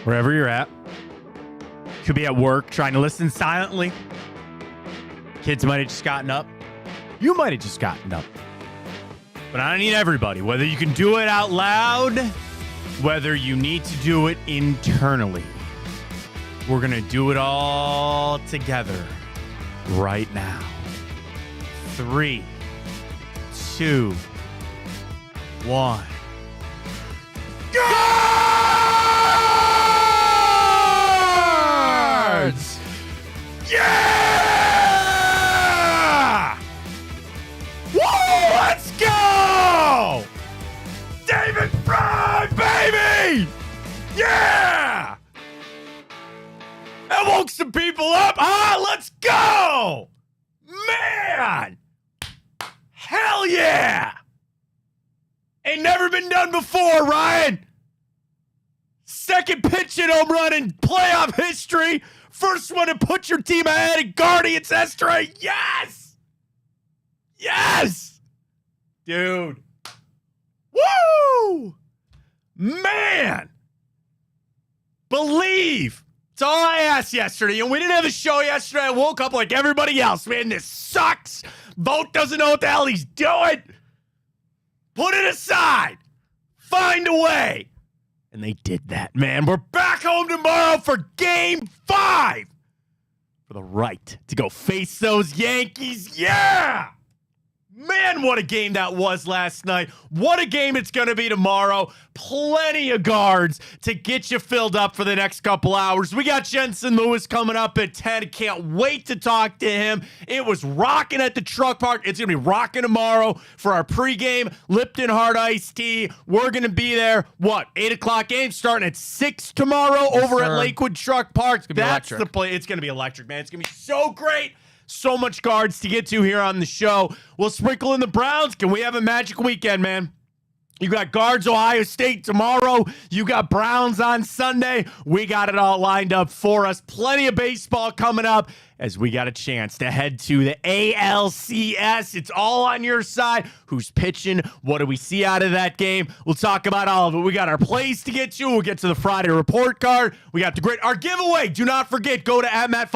wherever you're at. Could be at work trying to listen silently. Kids might have just gotten up. You might have just gotten up. But I need everybody, whether you can do it out loud, whether you need to do it internally. We're going to do it all together right now. 3, 2, 1. Guards! Yeah! Woo! Let's go! David Fry, baby! Yeah! That woke some people up. Let's go! Man! Hell yeah! Ain't never been done before, Ryan. Second pitch hit home run in playoff history. First one to put your team ahead in Guardians history. Yes! Yes! Dude. Woo! Man! Believe. That's all I asked yesterday. And we didn't have a show yesterday. I woke up like everybody else. Man, this sucks. Vogt doesn't know what the hell he's doing. Put it aside. Find a way. And they did that, man. We're back home tomorrow for Game 5. For the right to go face those Yankees. Yeah! Man, what a game that was last night. What a game it's going to be tomorrow. Plenty of guards to get you filled up for the next couple hours. We got Jensen Lewis coming up at 10. Can't wait to talk to him. It was rocking at the truck park. It's going to be rocking tomorrow for our pregame Lipton Hard Iced Tea. We're going to be there, 8 o'clock game starting at 6 tomorrow over at Lakewood Truck Park. That's the play. It's going to be electric, man. It's going to be so great. So much guards to get to here on the show. We'll sprinkle in the Browns. Can we have a magic weekend, man? You got guards, Ohio State tomorrow. You got Browns on Sunday. We got it all lined up for us. Plenty of baseball coming up as we got a chance to head to the ALCS. It's all on your side. Who's pitching? What do we see out of that game? We'll talk about all of it. We got our plays to get to. We'll get to the Friday report card. We got our giveaway. Do not forget, go to @Matt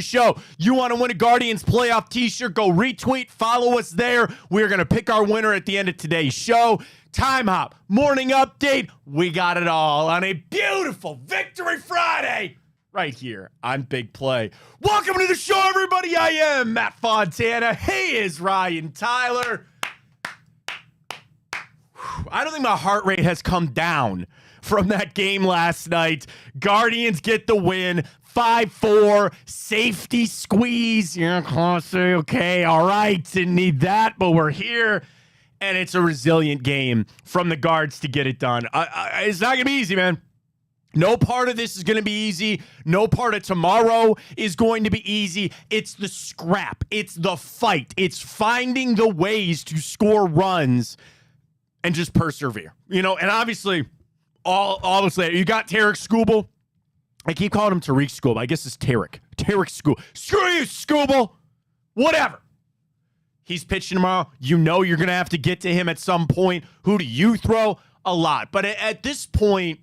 Show. You want to win a Guardians playoff t-shirt, go retweet, follow us there. We're going to pick our winner at the end of today's show. Time Hop, morning update. We got it all on a beautiful Victory Friday right here on Big Play. Welcome to the show, everybody. I am Matt Fontana. He is Ryan Tyler. I don't think my heart rate has come down from that game last night. Guardians get the win. 5-4, safety squeeze. You're close to okay. All right, didn't need that, but we're here. And it's a resilient game from the guards to get it done. It's not going to be easy, man. No part of this is going to be easy. No part of tomorrow is going to be easy. It's the scrap. It's the fight. It's finding the ways to score runs and just persevere. And obviously, obviously, you got Tarek Skubal. I keep calling him Tariq Skubal. I guess it's Tarek. Tarek Skubal. Screw you, Skubal. Whatever. He's pitching tomorrow. You're going to have to get to him at some point. Who do you throw? A lot. But at this point,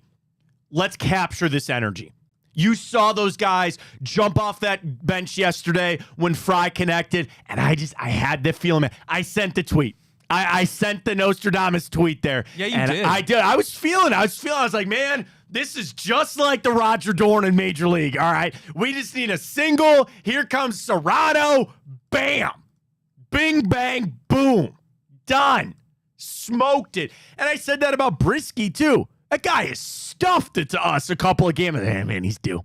let's capture this energy. You saw those guys jump off that bench yesterday when Fry connected, and I had the feeling. I sent the tweet. I sent the Nostradamus tweet there. Yeah, you did. I did. I was feeling. I was like, man, this is just like the Roger Dorn in Major League. All right. We just need a single. Here comes Serrano. Bam. Bing, bang, boom. Done. Smoked it. And I said that about Brisky, too. That guy has stuffed it to us a couple of games. Hey, man, he's due.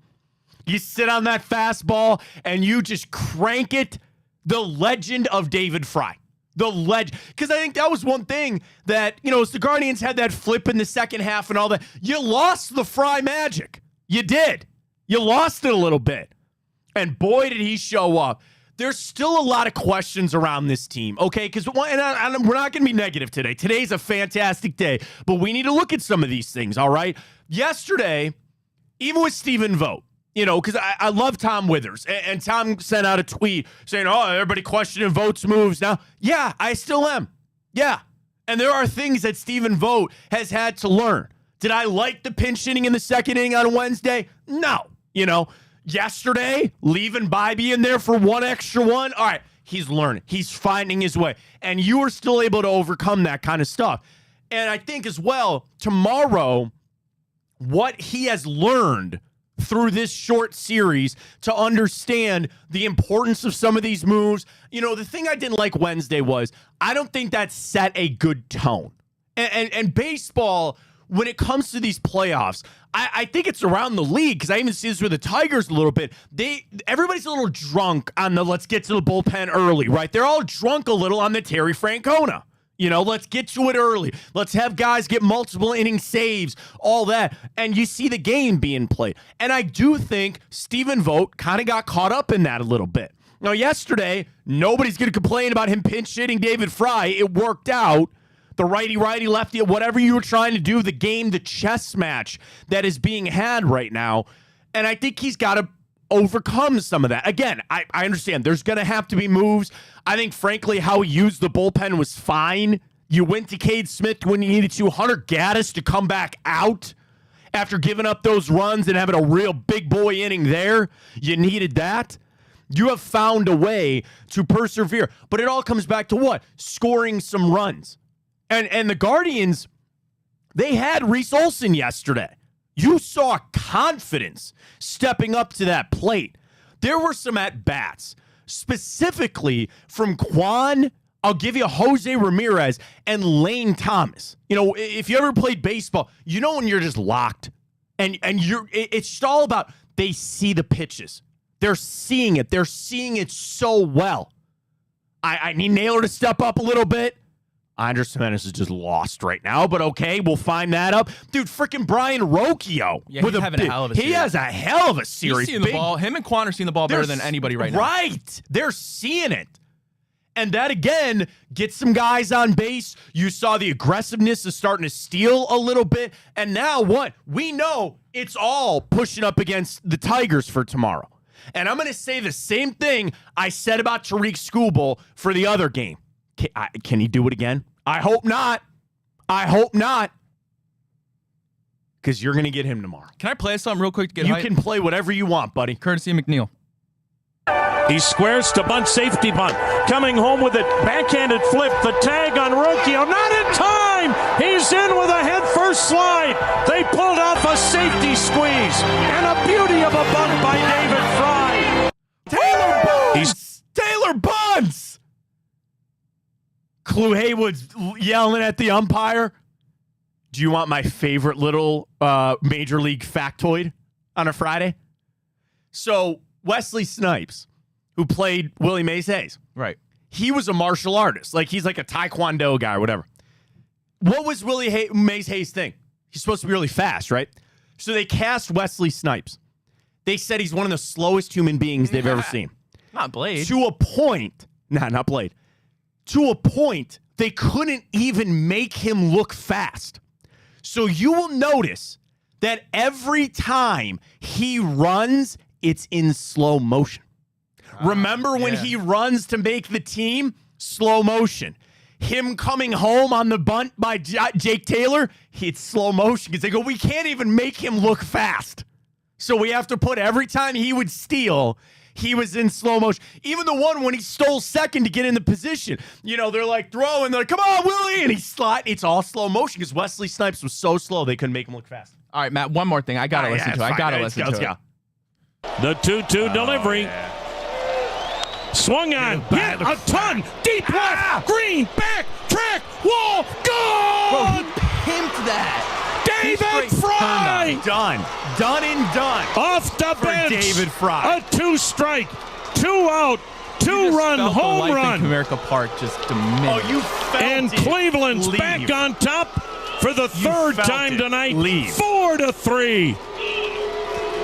You sit on that fastball, and you just crank it. The legend of David Fry. The legend. Because I think that was one thing that, as the Guardians had that flip in the second half and all that, you lost the Fry magic. You did. You lost it a little bit. And boy, did he show up. There's still a lot of questions around this team, okay? Because we're not going to be negative today. Today's a fantastic day, but we need to look at some of these things, all right? Yesterday, even with Stephen Vogt, because I love Tom Withers, and Tom sent out a tweet saying, everybody questioning Vogt's moves now. Yeah, I still am. Yeah. And there are things that Stephen Vogt has had to learn. Did I like the pinch hitting in the second inning on Wednesday? No. Yesterday, leaving Bybee in there for one extra one. All right, he's learning. He's finding his way. And you are still able to overcome that kind of stuff. And I think as well, tomorrow, what he has learned through this short series to understand the importance of some of these moves. The thing I didn't like Wednesday was I don't think that set a good tone. And baseball, when it comes to these playoffs, I think it's around the league, because I even see this with the Tigers a little bit. Everybody's a little drunk on the let's get to the bullpen early, right? They're all drunk a little on the Terry Francona. Let's get to it early. Let's have guys get multiple inning saves, all that. And you see the game being played. And I do think Stephen Vogt kind of got caught up in that a little bit. Now, yesterday, nobody's going to complain about him pinch hitting David Fry. It worked out. The righty, lefty, whatever you were trying to do, the game, the chess match that is being had right now. And I think he's got to overcome some of that. Again, I understand there's going to have to be moves. I think, frankly, how he used the bullpen was fine. You went to Cade Smith when you needed to. Hunter Gaddis to come back out after giving up those runs and having a real big boy inning there. You needed that. You have found a way to persevere. But it all comes back to what? Scoring some runs. And the Guardians, they had Reese Olson yesterday. You saw confidence stepping up to that plate. There were some at-bats, specifically from Quan, I'll give you Jose Ramirez, and Lane Thomas. If you ever played baseball, when you're just locked. And it's just all about they see the pitches. They're seeing it. They're seeing it so well. I need Naylor to step up a little bit. Andres Jimenez is just lost right now, but okay, we'll find that up. Dude, freaking Brian Rocchio. Yeah, he's having a hell of a series. He has a hell of a series. He's seeing the ball. Him and Quan are seeing the ball better than anybody right now. Right. They're seeing it. And that, again, gets some guys on base. You saw the aggressiveness is starting to steal a little bit. And now what? We know it's all pushing up against the Tigers for tomorrow. And I'm going to say the same thing I said about Tariq Skubal for the other game. Can he do it again? I hope not. Because you're going to get him tomorrow. Can I play something real quick to get You can play whatever you want, buddy. Courtesy of McNeil. He squares to bunt, safety bunt. Coming home with it, backhanded flip. The tag on Rocchio. Not in time. He's in with a head-first slide. They pulled off a safety squeeze. And a beauty of a bunt by David Fry. Taylor bunts. Clue Haywood's yelling at the umpire. Do you want my favorite little Major League factoid on a Friday? So Wesley Snipes, who played Willie Mays Hayes. Right. He was a martial artist. He's like a Taekwondo guy or whatever. What was Mays Hayes' thing? He's supposed to be really fast, right? So they cast Wesley Snipes. They said he's one of the slowest human beings they've ever seen. Not Blade. To a point. Not Blade. To a point, they couldn't even make him look fast. So you will notice that every time he runs, it's in slow motion. Remember when he runs to make the team? Slow motion. Him coming home on the bunt by Jake Taylor, it's slow motion. Because they go, we can't even make him look fast. So we have to put every time he would steal, he was in slow motion. Even the one when he stole second to get in the position. They're like throwing. They're like, come on, Willie. And he's sliding. It's all slow motion because Wesley Snipes was so slow they couldn't make him look fast. All right, Matt, one more thing. I got to listen to it. I got to listen to it. The 2-2 delivery. Swung on. Hit a ton. Deep left. Green. Back. Track. Wall. Goal. Bro, he pimped that. David Fry. Done and done. Off the bench. David Fry. A 2-strike. 2-out. 2-run home run. Comerica Park just diminished. Oh, you felt and it. Cleveland's back on top for the third time tonight. 4-3.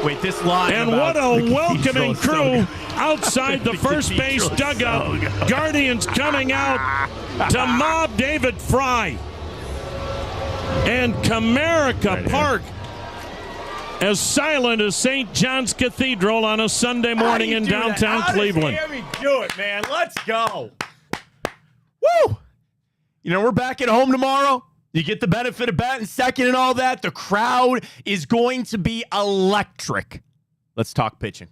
Wait, this line. And what a welcoming crew outside the first base dugout. Guardians coming out to mob David Fry. And Comerica Park as silent as St. John's Cathedral on a Sunday morning in downtown Cleveland. Let me do it, man. Let's go. Woo! We're back at home tomorrow. You get the benefit of batting second and all that. The crowd is going to be electric. Let's talk pitching.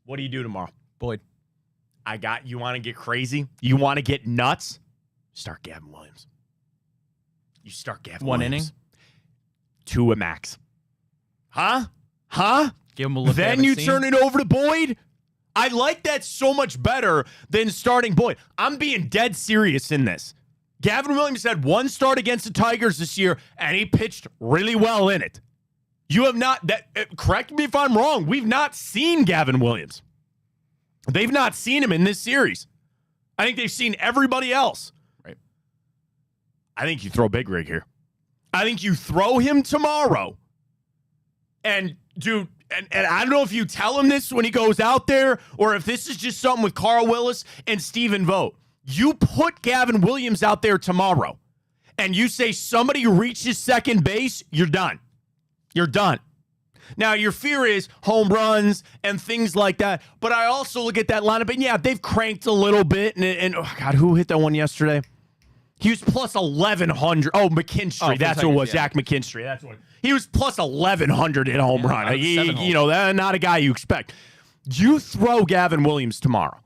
What do you do tomorrow? Boyd. You want to get crazy? You want to get nuts? Start Gavin Williams. You start Gavin One Williams. inning? 2 at max. Huh? Give him a look. Then you turn it over to Boyd? I like that so much better than starting Boyd. I'm being dead serious in this. Gavin Williams had 1 start against the Tigers this year, and he pitched really well in it. You have not, correct me if I'm wrong, we've not seen Gavin Williams. They've not seen him in this series. I think they've seen everybody else. Right. I think you throw Big Rig here. I think you throw him tomorrow. And, dude, and I don't know if you tell him this when he goes out there or if this is just something with Carl Willis and Stephen Vogt. You put Gavin Williams out there tomorrow and you say somebody reaches second base, you're done. You're done. Now, your fear is home runs and things like that. But I also look at that lineup, and yeah, they've cranked a little bit. And oh, God, who hit that one yesterday? He was plus 1,100. Oh, McKinstry. That's who it was. Yeah. Zach McKinstry. That's what. He was plus 1,100 in home run. That's not a guy you expect. You throw Gavin Williams tomorrow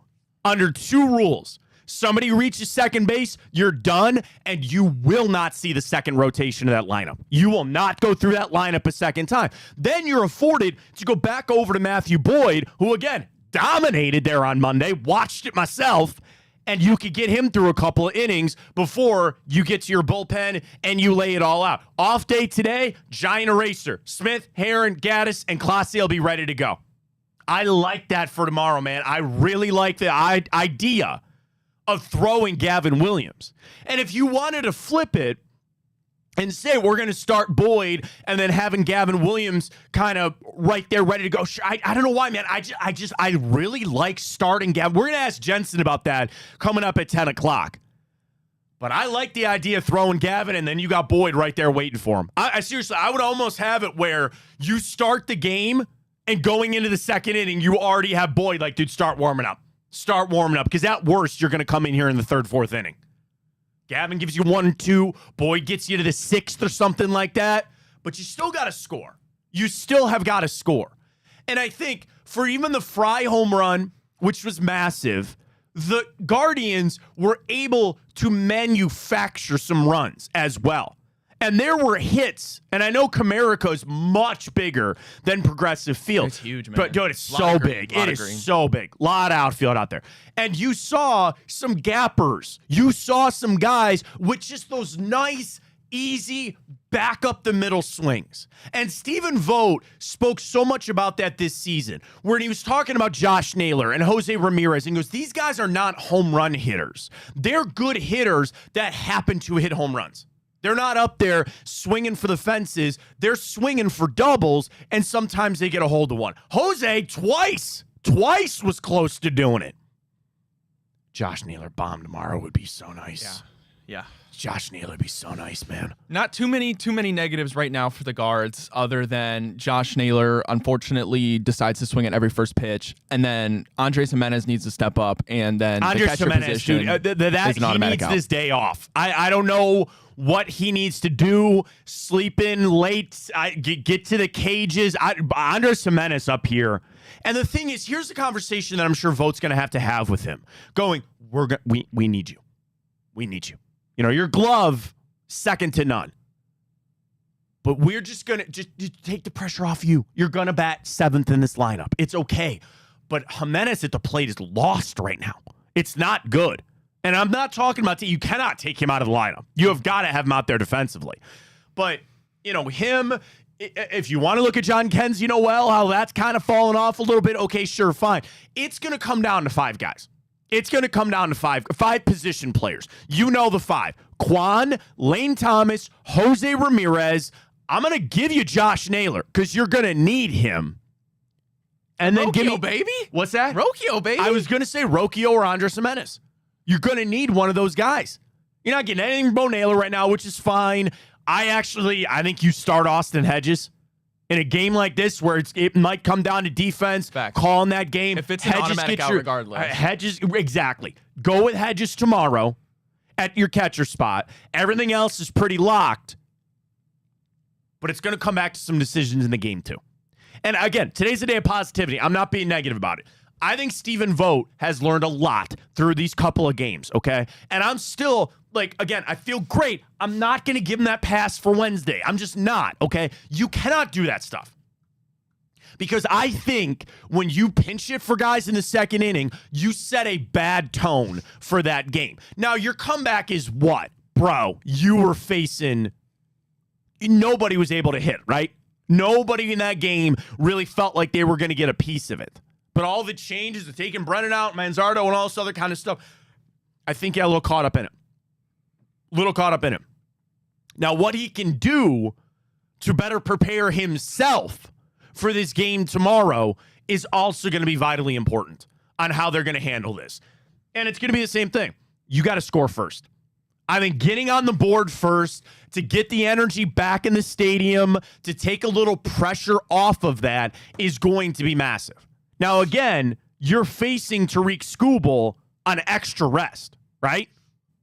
under 2 rules. Somebody reaches second base, you're done, and you will not see the second rotation of that lineup. You will not go through that lineup a second time. Then you're afforded to go back over to Matthew Boyd, who, again, dominated there on Monday, watched it myself, and you could get him through a couple of innings before you get to your bullpen and you lay it all out. Off day today, giant eraser. Smith, Heron, Gaddis, and Clase will be ready to go. I like that for tomorrow, man. I really like the idea of throwing Gavin Williams. And if you wanted to flip it and say we're going to start Boyd and then having Gavin Williams kind of right there ready to go, I don't know why, man. I really like starting Gavin. We're going to ask Jensen about that coming up at 10 o'clock. But I like the idea of throwing Gavin and then you got Boyd right there waiting for him. I seriously, I would almost have it where you start the game and going into the second inning, you already have Boyd like, dude, start warming up. Start warming up, because at worst, you're going to come in here in the 3rd, 4th inning. Gavin gives you 1, 2. Boyd gets you to the 6th or something like that. But you still got to score. You still have got to score. And I think for even the Fry home run, which was massive, the Guardians were able to manufacture some runs as well. And there were hits, and I know Comerica is much bigger than Progressive Field. It's huge, man. But, dude, it's so big. It is so big. A lot of outfield out there. And you saw some gappers. You saw some guys with just those nice, easy, back up the middle swings. And Stephen Vogt spoke so much about that this season, where he was talking about Josh Naylor and Jose Ramirez, and he goes, these guys are not home run hitters. They're good hitters that happen to hit home runs. They're not up there swinging for the fences. They're swinging for doubles, and sometimes they get a hold of one. Jose, twice was close to doing it. Josh Naylor bomb tomorrow would be so nice. Yeah. Josh Naylor would be so nice, man. Not too many negatives right now for the guards, other than Josh Naylor, unfortunately, decides to swing at every first pitch, and then Andres Jimenez needs to step up, and then Andres Jimenez, dude, he needs this day off. I don't know what he needs to do, sleep in late, get to the cages. Andres Jimenez up here. And the thing is, here's the conversation that I'm sure Vogt's going to have with him. Going, we need you. We need you. You know, your glove, second to none. But we're just going to just take the pressure off you. You're going to bat 7th in this lineup. It's okay. But Jimenez at the plate is lost right now. It's not good. And I'm not talking about you cannot take him out of the lineup. You have got to have him out there defensively. But, you know, him, if you want to look at John Ken's, how that's kind of fallen off a little bit. Okay, sure, fine. It's going to come down to 5 guys. It's going to come down to five position players. You know the 5. Quan, Lane Thomas, Jose Ramirez. I'm going to give you Josh Naylor because you're going to need him. And then give me, baby. What's that? Rocchio, baby. I was going to say Rocchio or Andres Jimenez. You're going to need one of those guys. You're not getting anything from Bo Naylor right now, which is fine. I think you start Austin Hedges in a game like this where it might come down to defense, calling that game. If it's an automatic out regardless. Hedges, exactly. Go with Hedges tomorrow at your catcher spot. Everything else is pretty locked. but it's going to come back to some decisions in the game too. And again, today's a day of positivity. I'm not being negative about it. I think Stephen Vogt has learned a lot through these couple of games, okay? And I'm still, like, again, I feel great. I'm not going to give him that pass for Wednesday. I'm just not, okay? You cannot do that stuff. Because I think when you pinch it for guys in the second inning, you set a bad tone for that game. Now, your comeback is what? Bro, you were facing... Nobody was able to hit, right? Nobody in that game really felt like they were going to get a piece of it. But all the changes of taking Brennan out, Manzardo, and all this other kind of stuff, I think he got a little caught up in it. Now, what he can do to better prepare himself for this game tomorrow is also going to be vitally important on how they're going to handle this. And it's going to be the same thing. You got to score first. I think getting on the board first to get the energy back in the stadium, to take a little pressure off of that is going to be massive. Now, again, you're facing Tariq Skubal on extra rest, right?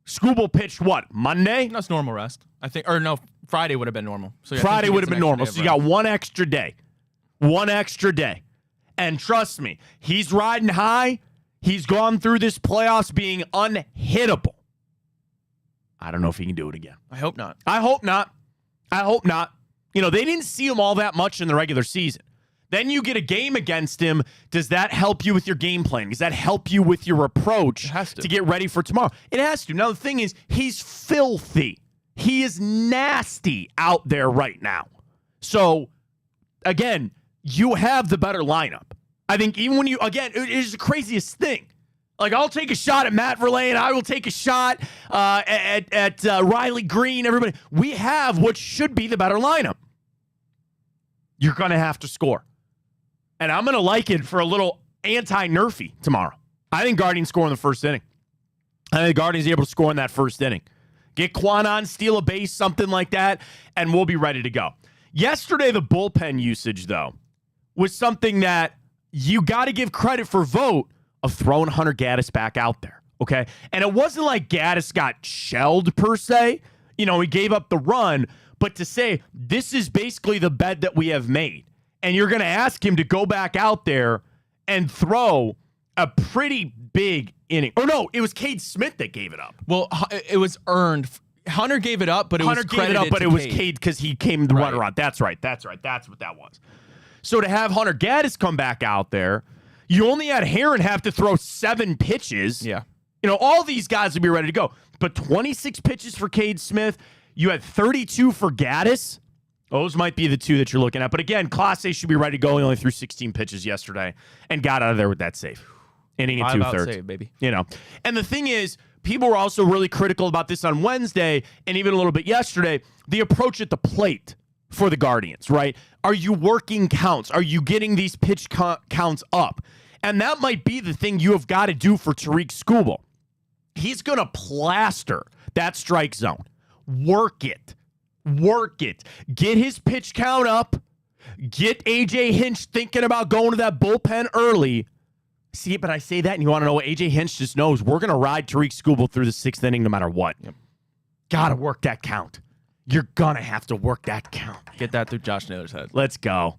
Skubal pitched what, Monday? That's normal rest, I think. Or no, Friday would have been normal. So yeah, Friday would have been normal. So you got one extra day. And trust me, he's riding high. He's gone through this playoffs being unhittable. I don't know if he can do it again. I hope not. You know, they didn't see him all that much in the regular season. Then you get a game against him. Does that help you with your game plan? Does that help you with your approach to get ready for tomorrow? It has to. Now, the thing is, he's filthy. He is nasty out there right now. So, again, you have the better lineup. I think even when you, again, it is the craziest thing. Like, I'll take a shot at Matt Verlaine. I will take a shot at Riley Green, everybody. We have what should be the better lineup. You're going to have to score. And I'm going to like it for a little anti-nerfy tomorrow. I think Guardians score in the first inning. I think Guardians are able to score in that first inning. Get Quan on, steal a base, something like that, and we'll be ready to go. Yesterday, the bullpen usage, though, was something that you got to give credit for Vogt of throwing Hunter Gaddis back out there, okay? And it wasn't like Gaddis got shelled, per se. You know, he gave up the run, but to say, this is basically the bed that we have made, and you're going to ask him to go back out there and throw a pretty big inning. Or no, it was Cade Smith that gave it up. Well, it was earned. Hunter gave it up, but it was credited to it was Cade because he came the runner on. That's right. That's what that was. So to have Hunter Gaddis come back out there, you only had Heron have to throw 7 pitches. Yeah. You know, all these guys would be ready to go. But 26 pitches for Cade Smith. You had 32 for Gaddis. Those might be the two that you're looking at. But again, Class A should be ready to go. He only threw 16 pitches yesterday and got out of there with that save. Inning and 2/3. Save, baby. You know. And the thing is, people were also really critical about this on Wednesday and even a little bit yesterday. The approach at the plate for the Guardians, right? Are you working counts? Are you getting these pitch counts up? And that might be the thing you have got to do for Tariq Skubal. He's going to plaster that strike zone. Work it. Get his pitch count up. Get A.J. Hinch thinking about going to that bullpen early. See, but I say that, and you want to know what A.J. Hinch just knows? We're going to ride Tariq Skubal through the 6th inning no matter what. Yep. Got to work that count. You're going to have to work that count. Get that through Josh Naylor's head. Let's go.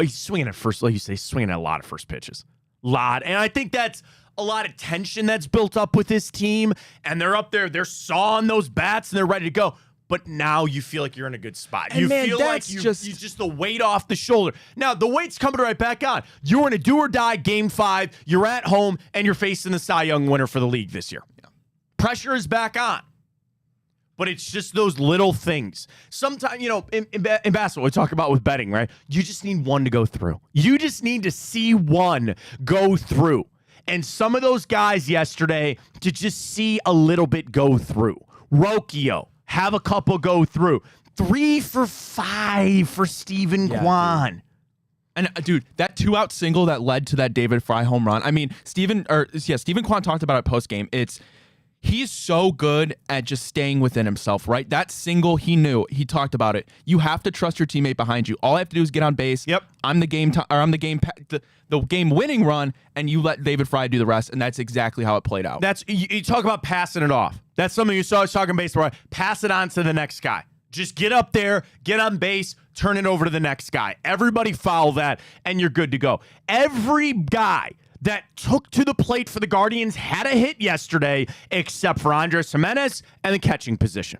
He's swinging at first, like you say, swinging at a lot of first pitches. And I think that's a lot of tension that's built up with this team, and they're up there, they're sawing those bats, and they're ready to go. But now you feel like you're in a good spot. And you man, feel like you just the weight off the shoulder. Now, the weight's coming right back on. You're in a do-or-die Game 5. You're at home, and you're facing the Cy Young winner for the league this year. Yeah. Pressure is back on. But it's just those little things. Sometimes, you know, in basketball, we talk about with betting, right? You just need one to go through. You just need to see one go through. And some of those guys yesterday to just see a little bit go through. Rocchio, have a couple go through. 3 for 5 for Stephen Kwan. And dude, that 2-out single that led to that David Fry home run. I mean, Stephen Kwan talked about it post game. He's so good at just staying within himself, right? That single, he knew. He talked about it. You have to trust your teammate behind you. All I have to do is get on base. Yep. I'm the game winning run, and you let David Fry do the rest, and that's exactly how it played out. You talk about passing it off. That's something you saw us talking baseball. Right? Pass it on to the next guy. Just get up there, get on base, turn it over to the next guy. Everybody foul that, and you're good to go. Every guy that took to the plate for the Guardians had a hit yesterday, except for Andres Jimenez and the catching position.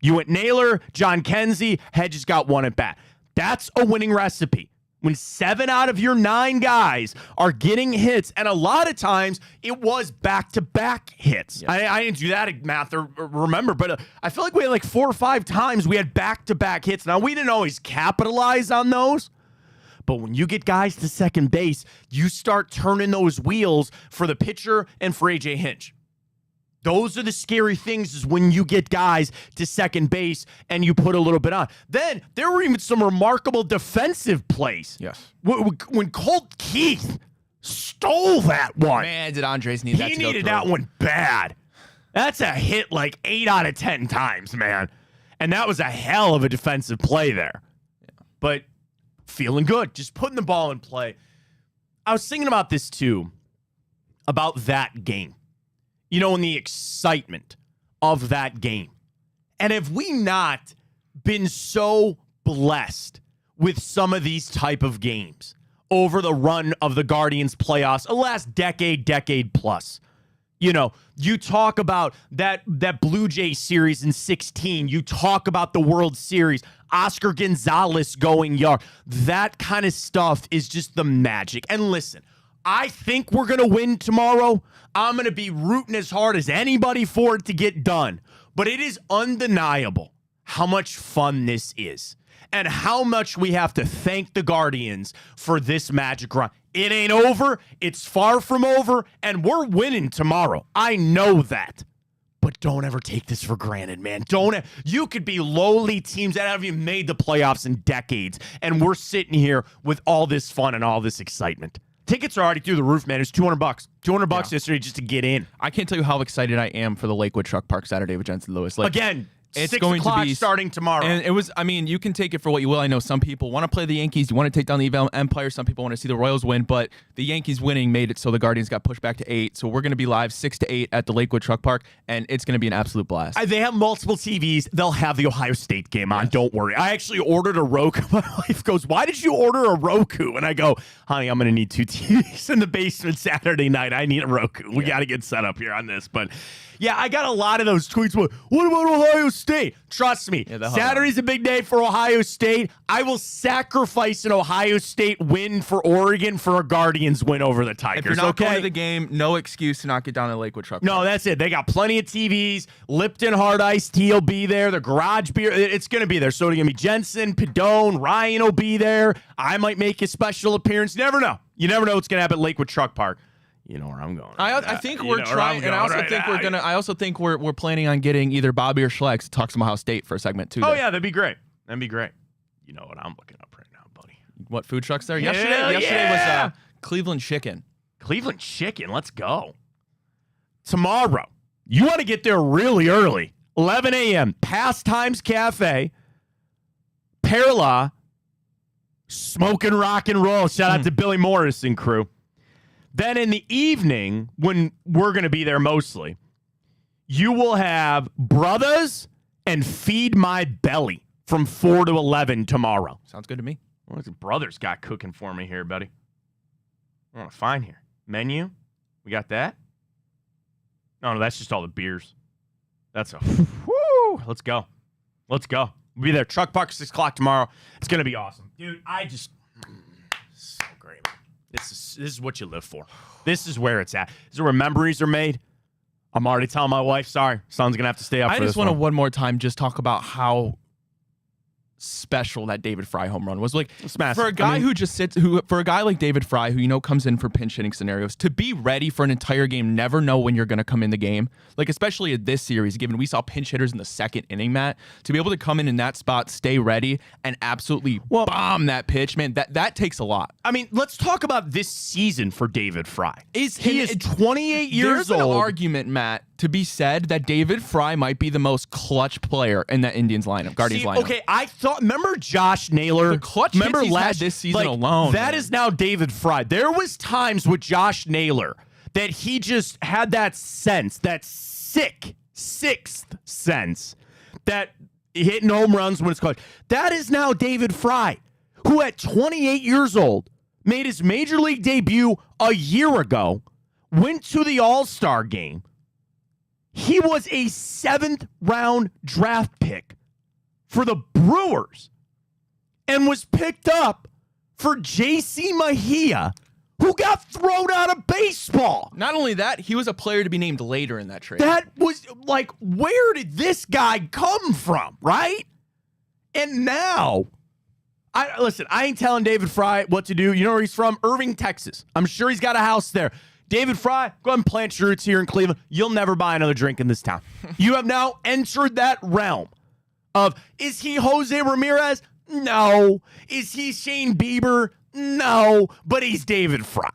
You went Naylor, John Kenzie, Hedges got one at bat. That's a winning recipe. When 7 out of your 9 guys are getting hits, and a lot of times it was back-to-back hits. Yeah. I didn't do that math or remember, but I feel like we had like 4 or 5 times we had back-to-back hits. Now, we didn't always capitalize on those, but when you get guys to second base, you start turning those wheels for the pitcher and for A.J. Hinch. Those are the scary things, is when you get guys to second base and you put a little bit on. Then there were even some remarkable defensive plays. Yes. When Colt Keith stole that one. Man, did Andres need that to go through. He needed that one bad. That's a hit like 8 out of 10 times, man. And that was a hell of a defensive play there. Yeah. But feeling good, just putting the ball in play. I was thinking about this too, about that game. You know, in the excitement of that game. And have we not been so blessed with some of these type of games over the run of the Guardians playoffs, the last decade plus? You know, you talk about that Blue Jay series in 2016. You talk about the World Series, Oscar Gonzalez going yard. That kind of stuff is just the magic. And listen, I think we're going to win tomorrow. I'm going to be rooting as hard as anybody for it to get done. But it is undeniable how much fun this is and how much we have to thank the Guardians for this magic run. It ain't over. It's far from over. And we're winning tomorrow. I know that. But don't ever take this for granted, man. You could be lowly teams that haven't even made the playoffs in decades. And we're sitting here with all this fun and all this excitement. Tickets are already through the roof, man. It's $200. $200 yesterday just to get in. I can't tell you how excited I am for the Lakewood Truck Park Saturday with Jensen Lewis. Like, again, it's 6 going o'clock to be starting tomorrow. And it was, I mean, you can take it for what you will. I know some people want to play the Yankees. You want to take down the Empire. Some people want to see the Royals win. But the Yankees winning made it so the Guardians got pushed back to 8. So we're going to be live 6 to 8 at the Lakewood Truck Park. And it's going to be an absolute blast. They have multiple TVs. They'll have the Ohio State game on. Yes. Don't worry. I actually ordered a Roku. My wife goes, "Why did you order a Roku?" And I go, "Honey, I'm going to need 2 TVs in the basement Saturday night. I need a Roku. We got to get set up here on this." But yeah, I got a lot of those tweets. What about Ohio State? Trust me, Saturday's a big day for Ohio State. I will sacrifice an Ohio State win for Oregon for a Guardians win over the Tigers. If you're not going to the game, no excuse to not get down to Lakewood Truck Park. No, that's it. They got plenty of TVs. Lipton Hard Iced Tea will be there. The Garage Beer, it's going to be there. So it's going to be Jensen, Padone, Ryan will be there. I might make a special appearance. You never know. You never know what's going to happen at Lakewood Truck Park. You know where I'm going. I think we're trying, and I also think we're gonna. I also think we're planning on getting either Bobby or Schlex to talk some Ohio State for a segment too. Oh yeah, that'd be great. That'd be great. You know what I'm looking up right now, buddy? What food trucks there? Yesterday was Cleveland Chicken. Cleveland Chicken. Let's go. Tomorrow, you want to get there really early. 11 a.m. Pastimes Cafe. Perla. Smoking rock and roll. Shout out to Billy Morris and crew. Then in the evening, when we're going to be there mostly, you will have Brothers and Feed My Belly from 4 to 11 tomorrow. Sounds good to me. What's the Brothers got cooking for me here, buddy? I want to find here. Menu? We got that? No, that's just all the beers. That's a whoo. Let's go. Let's go. We'll be there. Truck Park, 6 o'clock tomorrow. It's going to be awesome. Dude, so great, man. This is what you live for. This is where it's at. This is where memories are made. I'm already telling my wife, sorry, son's going to have to stay up for this. I just want to one more time just talk about how special that David Fry home run was. Like, for a guy who just sits, for a guy like David Fry, who, you know, comes in for pinch hitting scenarios, to be ready for an entire game, never know when you're going to come in the game. Like, especially at this series, given we saw pinch hitters in the second inning, Matt, to be able to come in that spot, stay ready, and absolutely bomb that pitch, man, that takes a lot. I mean, let's talk about this season for David Fry. He is 28 years old. There's an argument, Matt, to be said that David Fry might be the most clutch player in that Indians lineup, Guardians lineup. Okay, remember Josh Naylor? The clutch hits he's had this season alone. That is now David Fry. There was times with Josh Naylor that he just had that sense, that sixth sense, that hitting home runs when it's clutch. That is now David Fry, who at 28 years old made his major league debut a year ago, went to the All-Star game. He was a 7th round draft pick for the Brewers and was picked up for J.C. Mejia, who got thrown out of baseball. Not only that, he was a player to be named later in that trade. That was like, where did this guy come from, right? And now, I ain't telling David Fry what to do. You know where he's from? Irving, Texas. I'm sure he's got a house there. David Fry, go ahead and plant your roots here in Cleveland. You'll never buy another drink in this town. You have now entered that realm of, is he Jose Ramirez? No. Is he Shane Bieber? No. But he's David Fry.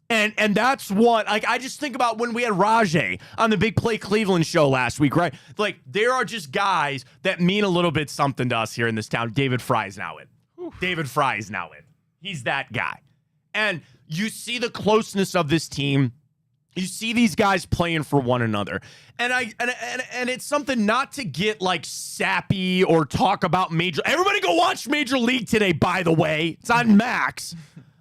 And that's what, like, I just think about when we had Rajay on the Big Play Cleveland show last week, right? Like, there are just guys that mean a little bit something to us here in this town. David Fry is now in. David Fry is now in. He's that guy. And you see the closeness of this team. You see these guys playing for one another. And it's something not to get like sappy or talk about major. Everybody go watch Major League today, by the way. It's on Max.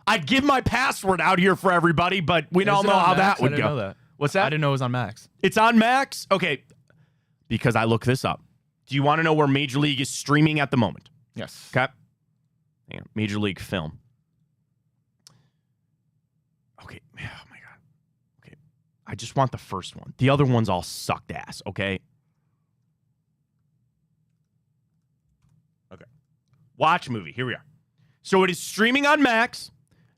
I'd give my password out here for everybody, but we all know how that would go. Know that. What's that? I didn't know it was on Max. It's on Max? Okay. Because I looked this up. Do you want to know where Major League is streaming at the moment? Yes. Okay. Hang on. Major League Film. Okay. Oh, my God. Okay. I just want the first one. The other ones all sucked ass, okay? Okay. Watch movie. Here we are. So it is streaming on Max.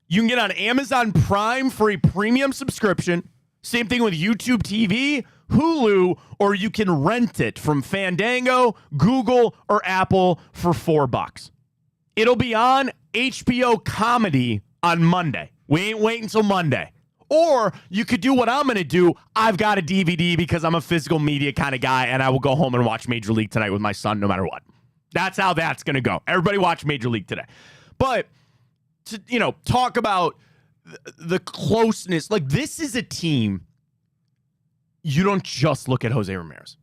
You can get on Amazon Prime for a premium subscription. Same thing with YouTube TV, Hulu, or you can rent it from Fandango, Google, or Apple for $4. It'll be on HBO Comedy on Monday. We ain't waiting until Monday. Or you could do what I'm going to do. I've got a DVD because I'm a physical media kind of guy, and I will go home and watch Major League tonight with my son no matter what. That's how that's going to go. Everybody watch Major League today. But to, talk about the closeness, like this is a team, you don't just look at Jose Ramirez.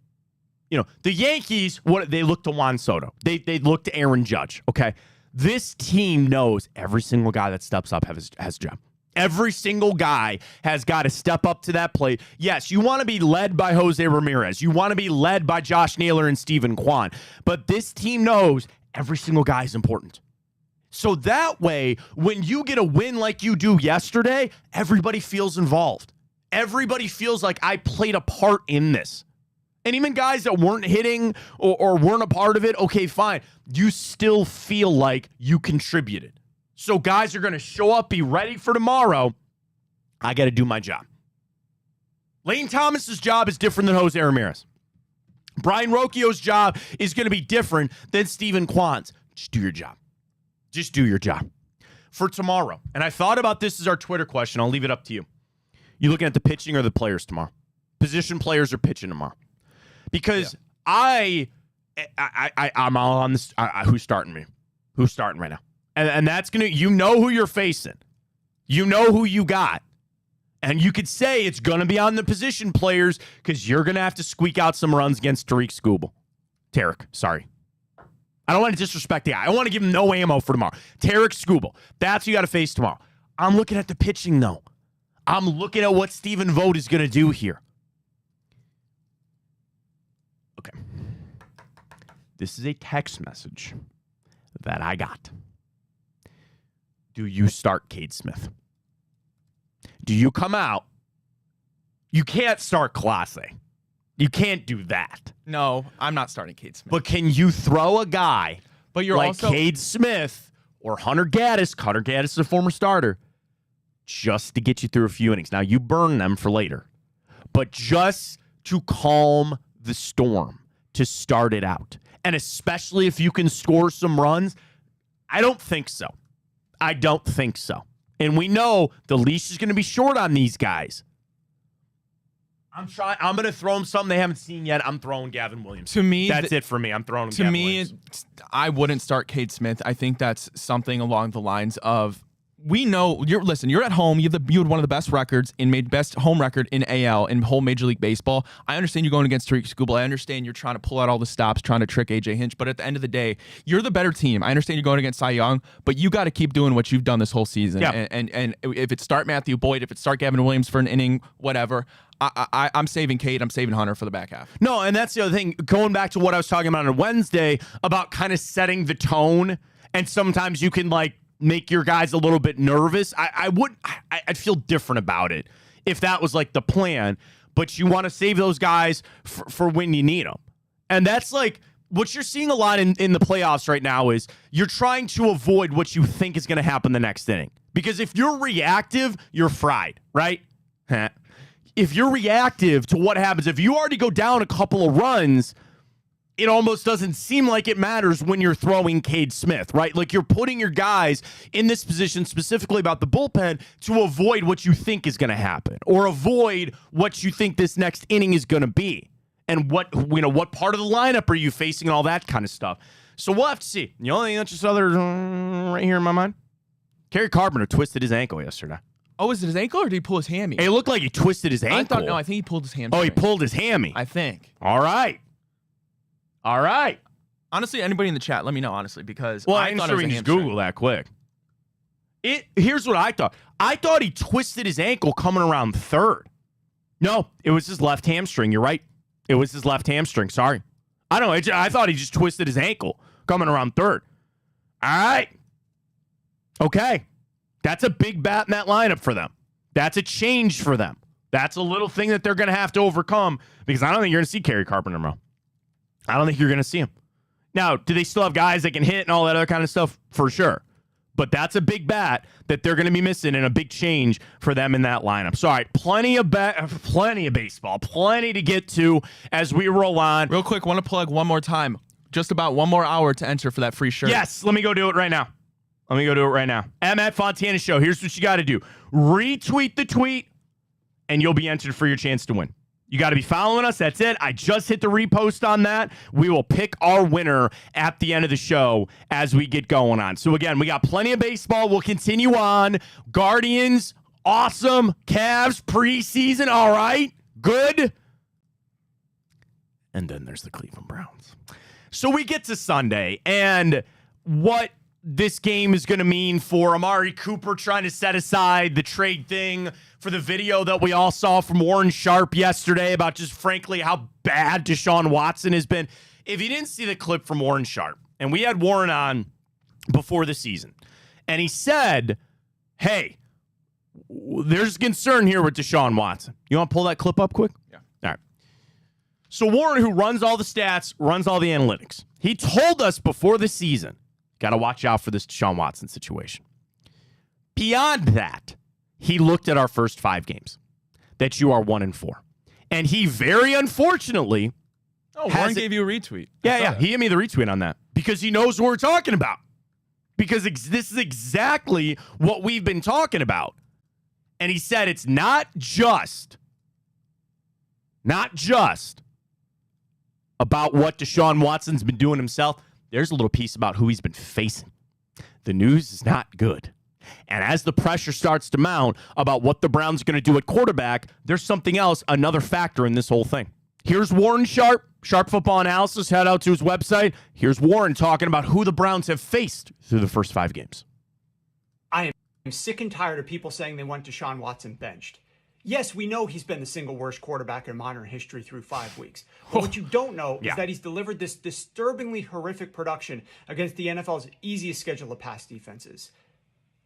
The Yankees, they look to Juan Soto. They look to Aaron Judge, okay? This team knows every single guy that steps up has a job. Every single guy has got to step up to that plate. Yes, you want to be led by Jose Ramirez. You want to be led by Josh Naylor and Steven Kwan. But this team knows every single guy is important. So that way, when you get a win like you do yesterday, everybody feels involved. Everybody feels like I played a part in this. And even guys that weren't hitting or weren't a part of it, okay, fine. You still feel like you contributed. So guys are going to show up, be ready for tomorrow. I got to do my job. Lane Thomas's job is different than Jose Ramirez. Brian Rocchio's job is going to be different than Steven Kwan's. Just do your job. Just do your job. For tomorrow, and I thought about this as our Twitter question. I'll leave it up to you. You looking at the pitching or the players tomorrow? Position players are pitching tomorrow. Because I'm all on this. Who's starting me? Who's starting right now? And that's going to, who you're facing. You know who you got. And you could say it's going to be on the position players because you're going to have to squeak out some runs against Tarek, sorry. I don't want to disrespect the guy. I want to give him no ammo for tomorrow. Tarek Skubal. That's who you got to face tomorrow. I'm looking at the pitching, though. I'm looking at what Stephen Vogt is going to do here. Okay. This is a text message that I got. Do you start Cade Smith? Do you come out? You can't start Clase. You can't do that. No, I'm not starting Cade Smith. But can you throw a guy like also Cade Smith or Hunter Gaddis? Hunter Gaddis is a former starter. Just to get you through a few innings. Now, you burn them for later. But just to calm the storm, to start it out. And especially if you can score some runs, I don't think so. I don't think so. And we know the leash is going to be short on these guys. I'm going to throw them something they haven't seen yet. I'm throwing Gavin Williams. To me, that's it for me. I'm throwing Gavin Williams. I wouldn't start Cade Smith. I think that's something along the lines of we know you're at home. You had one of the best records and made best home record in AL in whole Major League Baseball. I understand you're going against Tariq Skubal. I understand you're trying to pull out all the stops, trying to trick AJ Hinch. But at the end of the day, you're the better team. I understand you're going against Cy Young, but you got to keep doing what you've done this whole season. Yeah. And if it start Matthew Boyd, if it start Gavin Williams for an inning, whatever. I'm saving Cade. I'm saving Hunter for the back half. No, and that's the other thing. Going back to what I was talking about on Wednesday about kind of setting the tone, and sometimes you can like make your guys a little bit nervous. I'd feel different about it if that was like the plan, but you want to save those guys for when you need them. And that's like what you're seeing a lot in the playoffs right now is you're trying to avoid what you think is going to happen the next inning. Because if you're reactive, you're fried, right? If you're reactive to what happens, if you already go down a couple of runs, it almost doesn't seem like it matters when you're throwing Cade Smith, right? Like you're putting your guys in this position specifically about the bullpen to avoid what you think is going to happen or avoid what you think this next inning is going to be. And what part of the lineup are you facing and all that kind of stuff. So we'll have to see. The only thing that's just other right here in my mind, Kerry Carpenter twisted his ankle yesterday. Oh, is it his ankle or did he pull his hammy? It looked like he twisted his ankle. I think he pulled his hamstring. Oh, he pulled his hammy. I think. All right. Honestly, anybody in the chat, let me know, honestly, because I thought it was a hamstring. Just Google that quick. Here's what I thought. I thought he twisted his ankle coming around third. No, it was his left hamstring. You're right. It was his left hamstring. Sorry. I don't know. I thought he just twisted his ankle coming around third. All right. Okay. That's a big bat in that lineup for them. That's a change for them. That's a little thing that they're going to have to overcome because I don't think you're going to see Kerry Carpenter tomorrow. I don't think you're going to see him. Now, do they still have guys that can hit and all that other kind of stuff? For sure. But that's a big bat that they're going to be missing and a big change for them in that lineup. So, all right, plenty of baseball, plenty to get to as we roll on. Real quick, want to plug one more time. Just about 1 more hour to enter for that free shirt. Yes, let me go do it right now. At Fontana Show. Here's what you got to do. Retweet the tweet, and you'll be entered for your chance to win. You got to be following us. That's it. I just hit the repost on that. We will pick our winner at the end of the show as we get going on. So, again, we got plenty of baseball. We'll continue on. Guardians, awesome. Cavs, preseason, all right. Good. And then there's the Cleveland Browns. So we get to Sunday, and what this game is going to mean for Amari Cooper trying to set aside the trade thing for the video that we all saw from Warren Sharp yesterday about just frankly how bad Deshaun Watson has been. If you didn't see the clip from Warren Sharp, and we had Warren on before the season, and he said, hey, there's concern here with Deshaun Watson. You want to pull that clip up quick? Yeah. All right. So Warren, who runs all the stats, runs all the analytics, he told us before the season, got to watch out for this Deshaun Watson situation. Beyond that, he looked at our first 5 games that you are 1-4. And he very unfortunately... Warren gave you a retweet. Yeah. He gave me the retweet on that because he knows what we're talking about. Because this is exactly what we've been talking about. And he said it's not just about what Deshaun Watson's been doing himself. There's a little piece about who he's been facing. The news is not good. And as the pressure starts to mount about what the Browns are going to do at quarterback, there's something else, another factor in this whole thing. Here's Warren Sharp, Sharp Football Analysis. Head out to his website. Here's Warren talking about who the Browns have faced through the first 5 games. I am sick and tired of people saying they want Deshaun Watson benched. Yes, we know he's been the single worst quarterback in modern history through 5 weeks. But what you don't know is that he's delivered this disturbingly horrific production against the NFL's easiest schedule of pass defenses.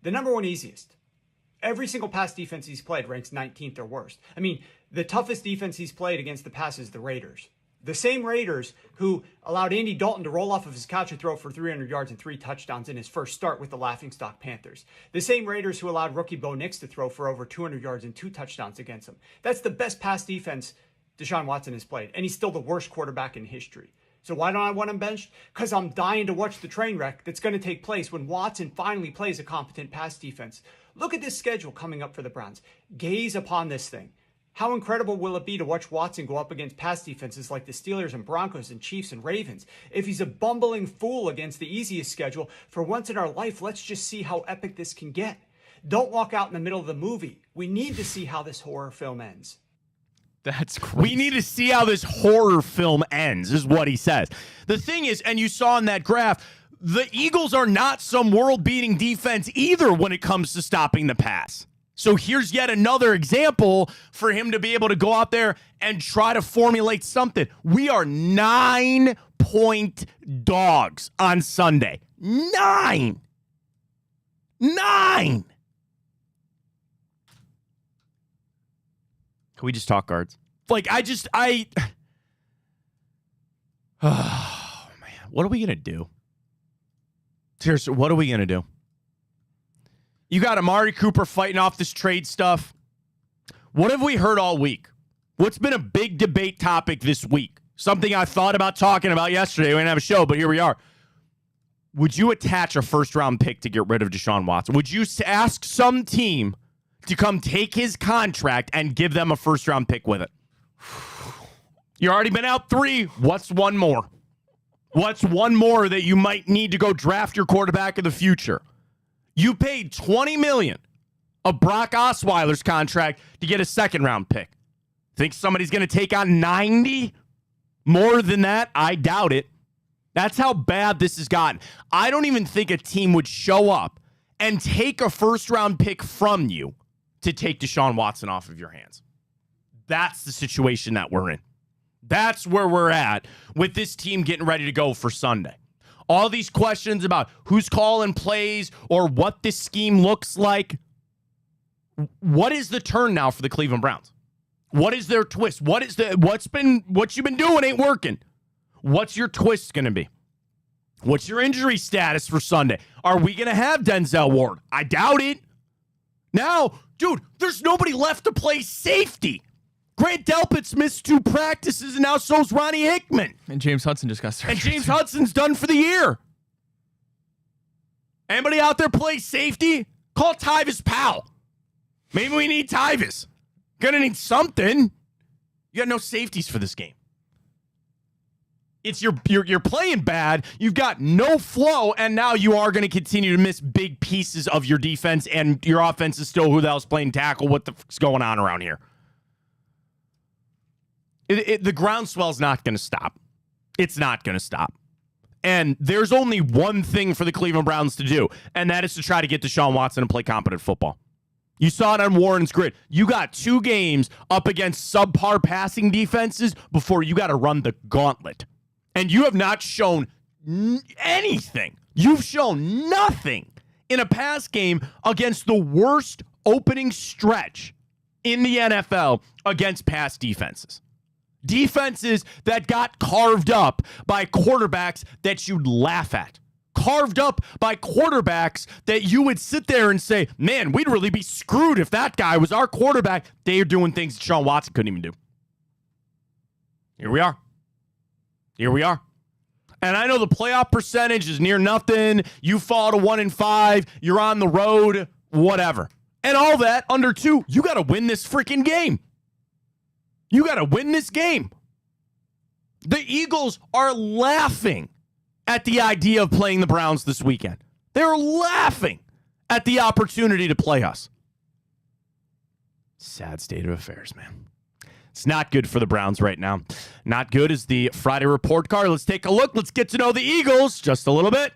The number one easiest. Every single pass defense he's played ranks 19th or worst. I mean, the toughest defense he's played against the pass is the Raiders. The same Raiders who allowed Andy Dalton to roll off of his couch and throw for 300 yards and 3 touchdowns in his first start with the Laughingstock Panthers. The same Raiders who allowed rookie Bo Nix to throw for over 200 yards and 2 touchdowns against them. That's the best pass defense Deshaun Watson has played, and he's still the worst quarterback in history. So why don't I want him benched? Because I'm dying to watch the train wreck that's going to take place when Watson finally plays a competent pass defense. Look at this schedule coming up for the Browns. Gaze upon this thing. How incredible will it be to watch Watson go up against pass defenses like the Steelers and Broncos and Chiefs and Ravens? If he's a bumbling fool against the easiest schedule, for once in our life, let's just see how epic this can get. Don't walk out in the middle of the movie. We need to see how this horror film ends. That's crazy. We need to see how this horror film ends, is what he says. The thing is, and you saw in that graph, the Eagles are not some world-beating defense either when it comes to stopping the pass. So here's yet another example for him to be able to go out there and try to formulate something. We are 9-point dogs on Sunday. 9. Can we just talk guards? Like, oh, man. What are we going to do? Seriously, what are we going to do? You got Amari Cooper fighting off this trade stuff. What have we heard all week? What's been a big debate topic this week? Something I thought about talking about yesterday. We didn't have a show, but here we are. Would you attach a first-round pick to get rid of Deshaun Watson? Would you ask some team to come take his contract and give them a first-round pick with it? You already been out 3. What's one more? What's one more that you might need to go draft your quarterback of the future? You paid $20 million of Brock Osweiler's contract to get a second-round pick. Think somebody's going to take on 90? More than that? I doubt it. That's how bad this has gotten. I don't even think a team would show up and take a first-round pick from you to take Deshaun Watson off of your hands. That's the situation that we're in. That's where we're at with this team getting ready to go for Sunday. All these questions about who's calling plays or what this scheme looks like. What is the turn now for the Cleveland Browns? What is their twist? What you've been doing ain't working. What's your twist going to be? What's your injury status for Sunday? Are we going to have Denzel Ward? I doubt it. Now, dude, there's nobody left to play safety. Grant Delpit's missed 2 practices, and now so's Ronnie Hickman. And James Hudson just got surgery. And James Hudson's done for the year. Anybody out there play safety? Call Tyvis Powell. Maybe we need Tyvis. Gonna need something. You got no safeties for this game. It's you're playing bad. You've got no flow, and now you are going to continue to miss big pieces of your defense, and your offense is still who the hell's playing tackle. What the fuck's going on around here? The groundswell's not going to stop. It's not going to stop. And there's only one thing for the Cleveland Browns to do, and that is to try to get Deshaun Watson to play competent football. You saw it on Warren's grid. You got 2 games up against subpar passing defenses before you got to run the gauntlet. And you have not shown anything. You've shown nothing in a pass game against the worst opening stretch in the NFL against pass defenses. Defenses that got carved up by quarterbacks that you'd laugh at. Carved up by quarterbacks that you would sit there and say, man, we'd really be screwed if that guy was our quarterback. They are doing things that Deshaun Watson couldn't even do. Here we are. And I know the playoff percentage is near nothing. You fall to 1-5. You're on the road, whatever. And all that under 2. You got to win this freaking game. You got to win this game. The Eagles are laughing at the idea of playing the Browns this weekend. They're laughing at the opportunity to play us. Sad state of affairs, man. It's not good for the Browns right now. Not good as the Friday report card. Let's take a look. Let's get to know the Eagles just a little bit.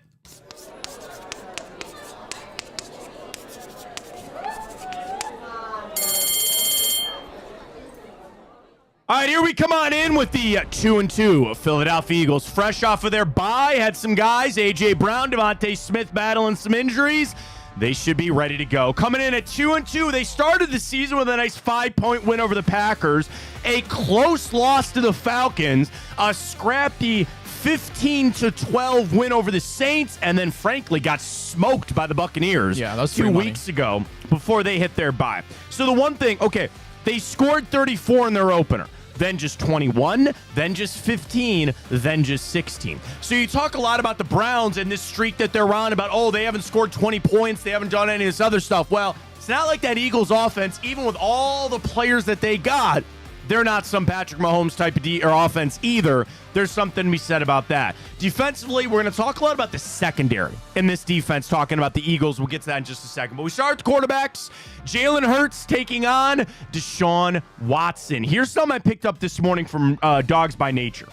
All right, here we come on in with the 2-2 Philadelphia Eagles. Fresh off of their bye, had some guys, A.J. Brown, Devontae Smith battling some injuries. They should be ready to go. Coming in at 2-2, they started the season with a nice 5-point win over the Packers, a close loss to the Falcons, a scrappy 15-12 win over the Saints, and then frankly got smoked by the Buccaneers that was 2 weeks ago before they hit their bye. So the one thing, okay, they scored 34 in their opener. Then just 21, then just 15, then just 16. So you talk a lot about the Browns and this streak that they're on about, oh, they haven't scored 20 points, they haven't done any of this other stuff. Well, it's not like that Eagles offense, even with all the players that they got, they're not some Patrick Mahomes type of offense either. There's something to be said about that. Defensively, we're going to talk a lot about the secondary in this defense, talking about the Eagles. We'll get to that in just a second. But we start with the quarterbacks. Jalen Hurts taking on Deshaun Watson. Here's something I picked up this morning from Dogs by Nature.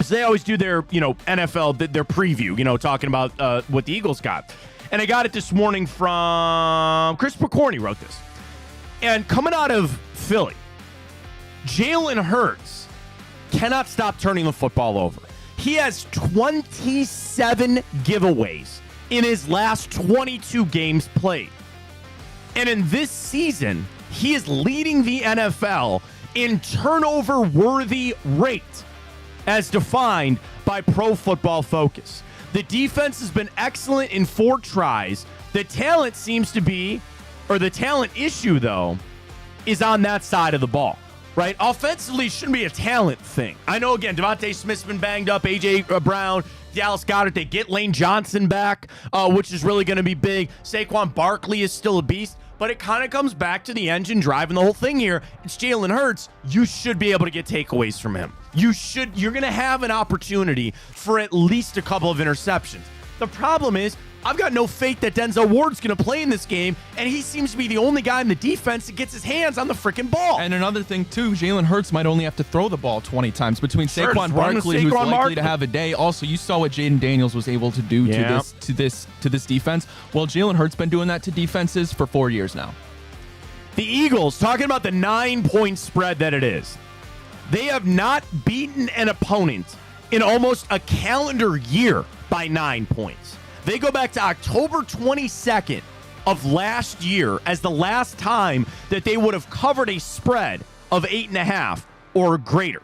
So they always do their, NFL, their preview, talking about what the Eagles got. And I got it this morning from Chris Picorni wrote this. And coming out of Philly, Jalen Hurts cannot stop turning the football over. He has 27 giveaways in his last 22 games played. And in this season, he is leading the NFL in turnover-worthy rate, as defined by Pro Football Focus. The defense has been excellent in 4 tries. The talent seems to be, or the talent issue, though, is on that side of the ball, right? Offensively, it shouldn't be a talent thing. I know, again, Devontae Smith's been banged up, A.J. Brown, Dallas Goedert. They get Lane Johnson back, which is really going to be big. Saquon Barkley is still a beast. But it kind of comes back to the engine driving the whole thing here. It's Jalen Hurts. You should be able to get takeaways from him. You're going to have an opportunity for at least a couple of interceptions. The problem is, I've got no faith that Denzel Ward's going to play in this game, and he seems to be the only guy in the defense that gets his hands on the freaking ball. And another thing, too, Jalen Hurts might only have to throw the ball 20 times between Saquon Barkley, who's likely to have a day. Also, you saw what Jaden Daniels was able to do to this defense. Well, Jalen Hurts been doing that to defenses for 4 years now. The Eagles, talking about the 9-point spread that it is, they have not beaten an opponent in almost a calendar year by 9 points. They go back to October 22nd of last year as the last time that they would have covered a spread of 8.5 or greater.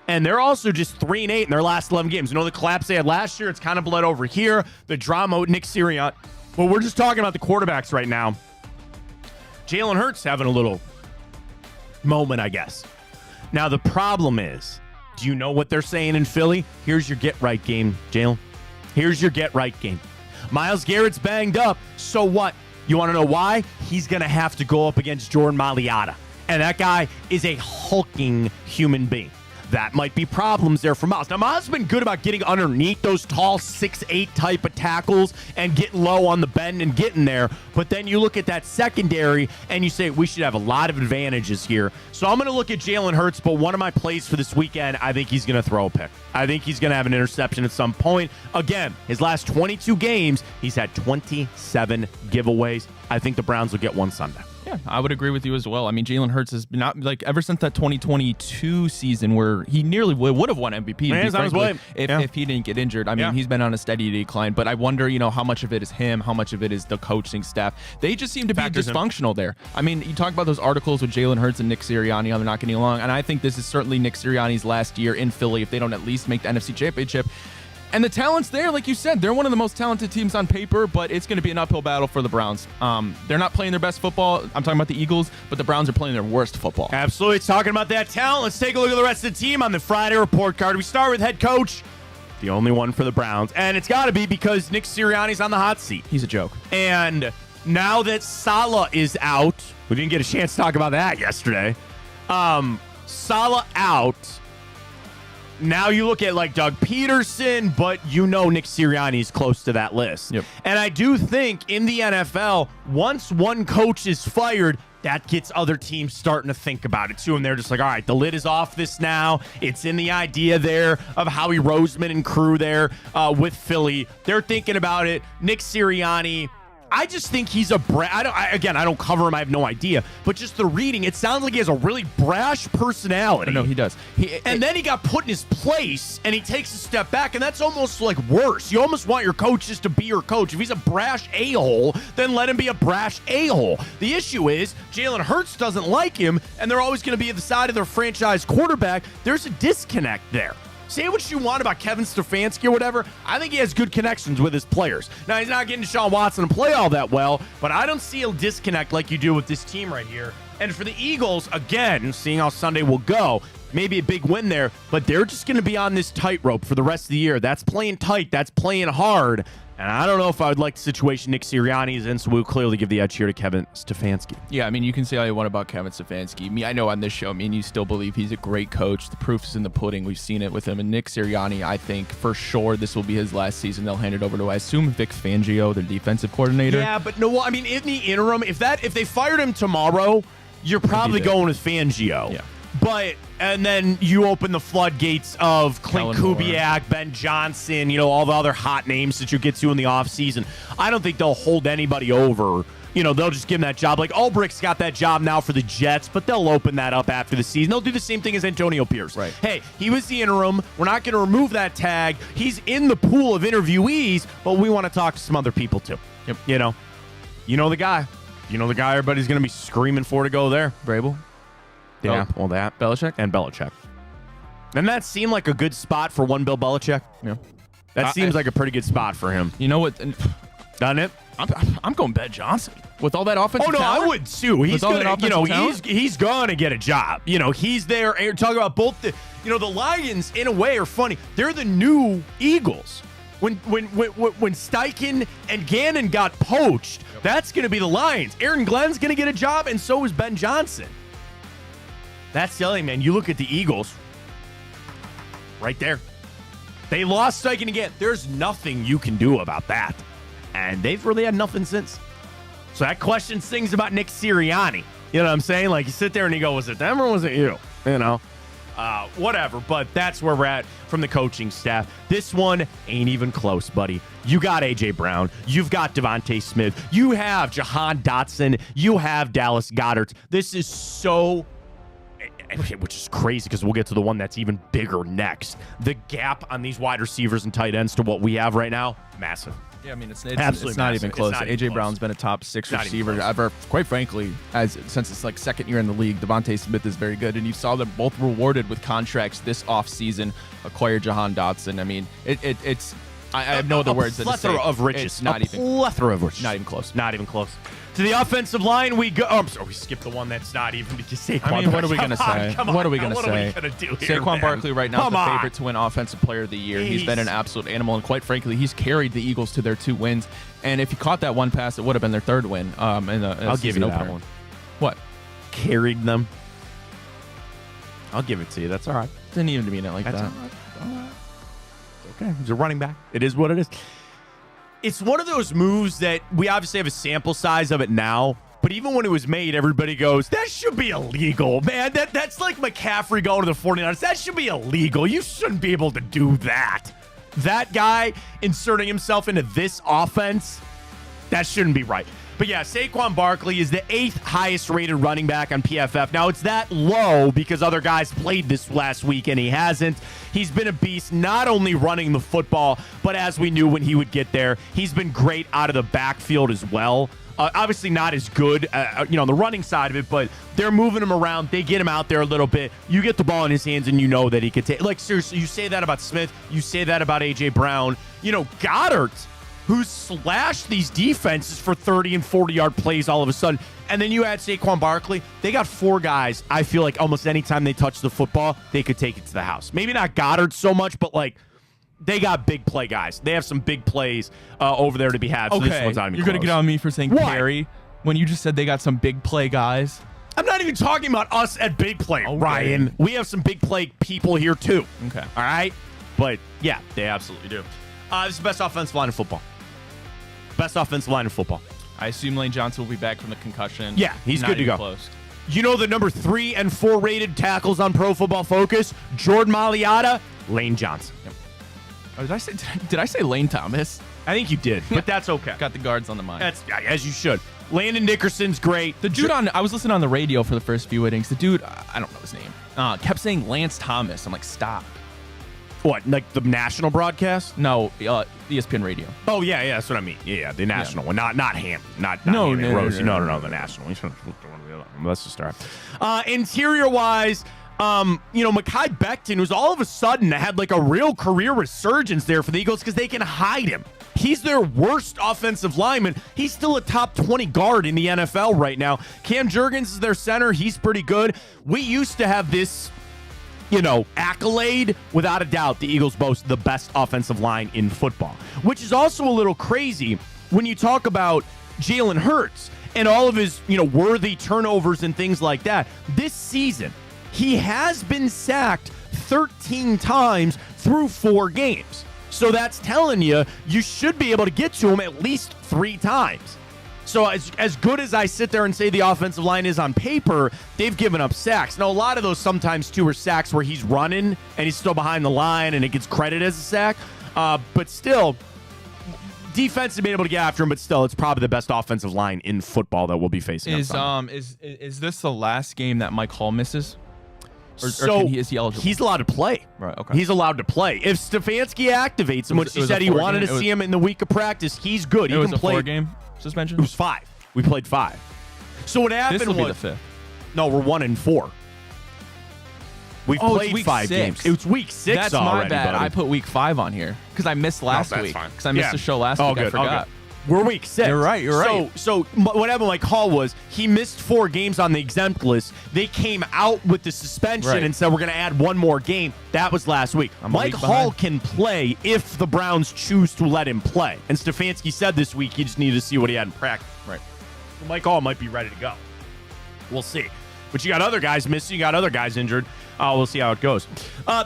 And they're also just 3-8 in their last 11 games. You know the collapse they had last year? It's kind of bled over here. The drama with Nick Sirianni. But we're just talking about the quarterbacks right now. Jalen Hurts having a little moment, I guess. Now, the problem is, do you know what they're saying in Philly? Here's your get-right game, Jalen. Here's your get-right game. Myles Garrett's banged up. So what? You want to know why? He's going to have to go up against Jordan Mailata. And that guy is a hulking human being. That might be problems there for Myles. Now, Myles has been good about getting underneath those tall 6'8" type of tackles and getting low on the bend and getting there. But then you look at that secondary and you say, we should have a lot of advantages here. So I'm going to look at Jalen Hurts, but one of my plays for this weekend, I think he's going to throw a pick. I think he's going to have an interception at some point. Again, his last 22 games, he's had 27 giveaways. I think the Browns will get one Sunday. Yeah, I would agree with you as well. I mean, Jalen Hurts has been not like ever since that 2022 season where he nearly would have won MVP if he didn't get injured. I mean, he's been on a steady decline, but I wonder, how much of it is him, how much of it is the coaching staff. They just seem to be dysfunctional there. I mean, you talk about those articles with Jalen Hurts and Nick Sirianni, how they're not getting along, and I think this is certainly Nick Sirianni's last year in Philly if they don't at least make the NFC Championship. And the talent's there, like you said. They're one of the most talented teams on paper, but it's going to be an uphill battle for the Browns. They're not playing their best football. I'm talking about the Eagles, but the Browns are playing their worst football. Absolutely. Talking about that talent, let's take a look at the rest of the team on the Friday report card. We start with head coach, the only one for the Browns. And it's got to be because Nick Sirianni's on the hot seat. He's a joke. And now that Saleh is out, we didn't get a chance to talk about that yesterday. Saleh out. Now you look at like Doug Peterson, but Nick Sirianni is close to that list. Yep. And I do think in the NFL, once one coach is fired, that gets other teams starting to think about it too. And they're just like, all right, the lid is off this now. It's in the idea there of Howie Roseman and crew there with Philly. They're thinking about it. Nick Sirianni, I just think he's a I don't cover him. I have no idea. But just the reading, it sounds like he has a really brash personality. No, he does. Then he got put in his place, and he takes a step back, and that's almost like worse. You almost want your coach just to be your coach. If he's a brash a-hole, then let him be a brash a-hole. The issue is Jalen Hurts doesn't like him, and they're always going to be at the side of their franchise quarterback. There's a disconnect there. Say what you want about Kevin Stefanski or whatever. I think he has good connections with his players. Now, he's not getting Deshaun Watson to play all that well, but I don't see a disconnect like you do with this team right here. And for the Eagles, again, seeing how Sunday will go, maybe a big win there, but they're just going to be on this tightrope for the rest of the year. That's playing tight. That's playing hard. And I don't know if I would like the situation Nick Sirianni is in, so we'll clearly give the edge here to Kevin Stefanski. Yeah, I mean, you can say all you want about Kevin Stefanski. Me, I know on this show, you still believe he's a great coach. The proof is in the pudding. We've seen it with him. And Nick Sirianni, I think for sure this will be his last season. They'll hand it over to, I assume, Vic Fangio, their defensive coordinator. Yeah, but no, I mean, in the interim, if they fired him tomorrow, you're probably going with Fangio. Yeah. And then you open the floodgates of Clint Kellen Kubiak, Ben Johnson, all the other hot names that you get to in the offseason. I don't think they'll hold anybody over. They'll just give him that job. Like Ulbricht's got that job now for the Jets, but they'll open that up after the season. They'll do the same thing as Antonio Pierce. Right. Hey, he was the interim. We're not going to remove that tag. He's in the pool of interviewees, but we want to talk to some other people too. Yep. You know the guy. Everybody's going to be screaming for to go there. Vrabel. Yeah, well, that. Belichick. And Belichick. And that seemed like a good spot for one Bill Belichick. Yeah. That seems like a pretty good spot for him. You know what? Doesn't it? I'm going Ben Johnson. With all that offensive talent. talent? I would too. He's gonna, he's gonna get a job. He's there. And you're talking about both the Lions in a way are funny. They're the new Eagles. When Steichen and Gannon got poached, that's gonna be the Lions. Aaron Glenn's gonna get a job, and so is Ben Johnson. That's the other thing, man. You look at the Eagles, right there. They lost Steichen again. There's nothing you can do about that. And they've really had nothing since. So that question sings about Nick Sirianni. You know what I'm saying? Like, you sit there and you go, was it them or was it you? Whatever. But that's where we're at from the coaching staff. This one ain't even close, buddy. You got A.J. Brown. You've got Devontae Smith. You have Jahan Dotson. You have Dallas Goedert. This is so... which is crazy because we'll get to the one that's even bigger next. The gap on these wide receivers and tight ends to what we have right now, massive. Yeah, I mean, it's Absolutely not massive. even close. It's not A.J. even Brown's close. been a top 6 Not even receiver close. ever. Quite frankly, since it's like second year in the league, Devontae Smith is very good, and you saw them both rewarded with contracts this offseason. Acquired Jahan Dotson. I mean, it's. I have no other words than to say. A plethora of riches. It's not even. Plethora of riches. Not even close. Not even close. To the offensive line, we go. Oh, I'm sorry, we skipped the one that's not even to say. I mean, what are we going to say? What are we going to say? What are we going to do here, Saquon man? Barkley right now is Come the on. favorite to win Offensive Player of the Year. He's been an absolute animal, and quite frankly, he's carried the Eagles to their 2 wins. And if he caught that one pass, it would have been their 3rd win. I'll give you that opener. one. What? Carried them. I'll give it to you. That's all right. Didn't even mean it like That's that. all right. Okay, he's a running back. It is what it is. It's one of those moves that we obviously have a sample size of it now, but even when it was made, everybody goes, that should be illegal, man. That's like McCaffrey going to the 49ers. That should be illegal. You shouldn't be able to do that. That guy inserting himself into this offense, that shouldn't be right. But yeah, Saquon Barkley is the 8th highest rated running back on PFF. Now, it's that low because other guys played this last week and he hasn't. He's been a beast, not only running the football, but as we knew when he would get there, he's been great out of the backfield as well. Obviously not as good, on the running side of it, but they're moving him around. They get him out there a little bit. You get the ball in his hands and you know that he could take. Like, seriously, you say that about Smith. You say that about A.J. Brown. Goddard, who's slashed these defenses for 30 and 40-yard plays all of a sudden. And then you add Saquon Barkley. They got 4 guys. I feel like almost anytime they touch the football, they could take it to the house. Maybe not Goddard so much, but they got big play guys. They have some big plays over there to be had. So this one's not even you're going to get on me for saying What? carry when you just said they got some big play guys. I'm not even talking about us at big play, Okay. Ryan. We have some big play people here, too. Okay. All right? But, yeah, they absolutely do. This is the best offensive line in football. Best offensive line in football. I assume Lane Johnson will be back from the concussion. Yeah, he's Not good to even go. Close. You know the number 3 and 4 rated tackles on Pro Football Focus? Jordan Mailata, Lane Johnson. Oh, did I say Lane Thomas? I think you did, but that's okay. Got the guards on the mind. That's as you should. Landon Dickerson's great. The dude I was listening on the radio for the first few innings. The dude, I don't know his name, kept saying Lance Thomas. I'm like, stop. What, like the national broadcast? No, ESPN radio. Oh, yeah, that's what I mean. Yeah, the national one. Not Ham. Not No, Ham and no, Rosie. no, No, the national one. Let's just start. Interior-wise, Mekhi Becton, who's all of a sudden had like a real career resurgence there for the Eagles because they can hide him. He's their worst offensive lineman. He's still a top 20 guard in the NFL right now. Cam Jurgens is their center. He's pretty good. We used to have this accolade, without a doubt, the Eagles boast the best offensive line in football, which is also a little crazy when you talk about Jalen Hurts and all of his, worthy turnovers and things like that. This season, he has been sacked 13 times through 4 games. So that's telling you should be able to get to him at least 3 times. So as good as I sit there and say the offensive line is on paper, they've given up sacks. Now, a lot of those sometimes, too, are sacks where he's running and he's still behind the line and it gets credited as a sack. But still, defense has been able to get after him, but still, it's probably the best offensive line in football that we'll be facing. Is this the last game that Mike Hall misses? Is he eligible? He's allowed to play. Right, okay. He's allowed to play. If Stefanski activates him, which he said he wanted to see him in the week of practice, he's good. He can play. It was a 4-game suspension? It was 5. We played 5. So what happened This will be the 5th. No, we're 1-4. We've played 5 games. It was week 6 That's already, my bad. buddy. I put week 5 on here because I missed last week. Because I missed the show last week. Good. I forgot. Okay. We're week 6. You're right. So what happened, like Hall, was he missed 4 games on the exempt list. They came out with the suspension and said we're going to add 1 more game. That was last week. Mike Hall can play if the Browns choose to let him play. And Stefanski said this week he just needed to see what he had in practice. Right. So Mike Hall might be ready to go. We'll see. But you got other guys missing. You got other guys injured. We'll see how it goes.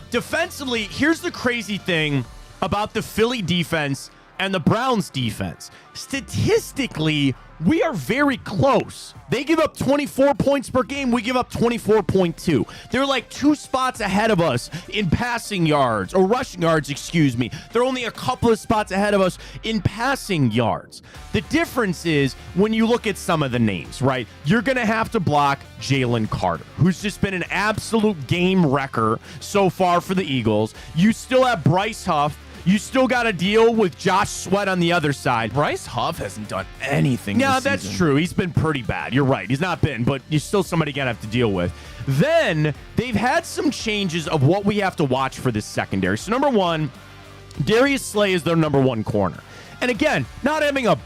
Defensively, here's the crazy thing about the Philly defense and the Browns defense. Statistically, we are very close. They give up 24 points per game. We give up 24.2. They're like 2 spots ahead of us in passing yards, or rushing yards, excuse me. They're only a couple of spots ahead of us in passing yards. The difference is when you look at some of the names, right? You're going to have to block Jalen Carter, who's just been an absolute game wrecker so far for the Eagles. You still have Bryce Huff. You still got to deal with Josh Sweat on the other side. Bryce Huff hasn't done anything Yeah, this that's season. true. He's been pretty bad. You're right. He's not been, but you're still somebody going to have to deal with. Then they've had some changes of what we have to watch for this secondary. So number 1, Darius Slay is their number 1 corner. And again, not having a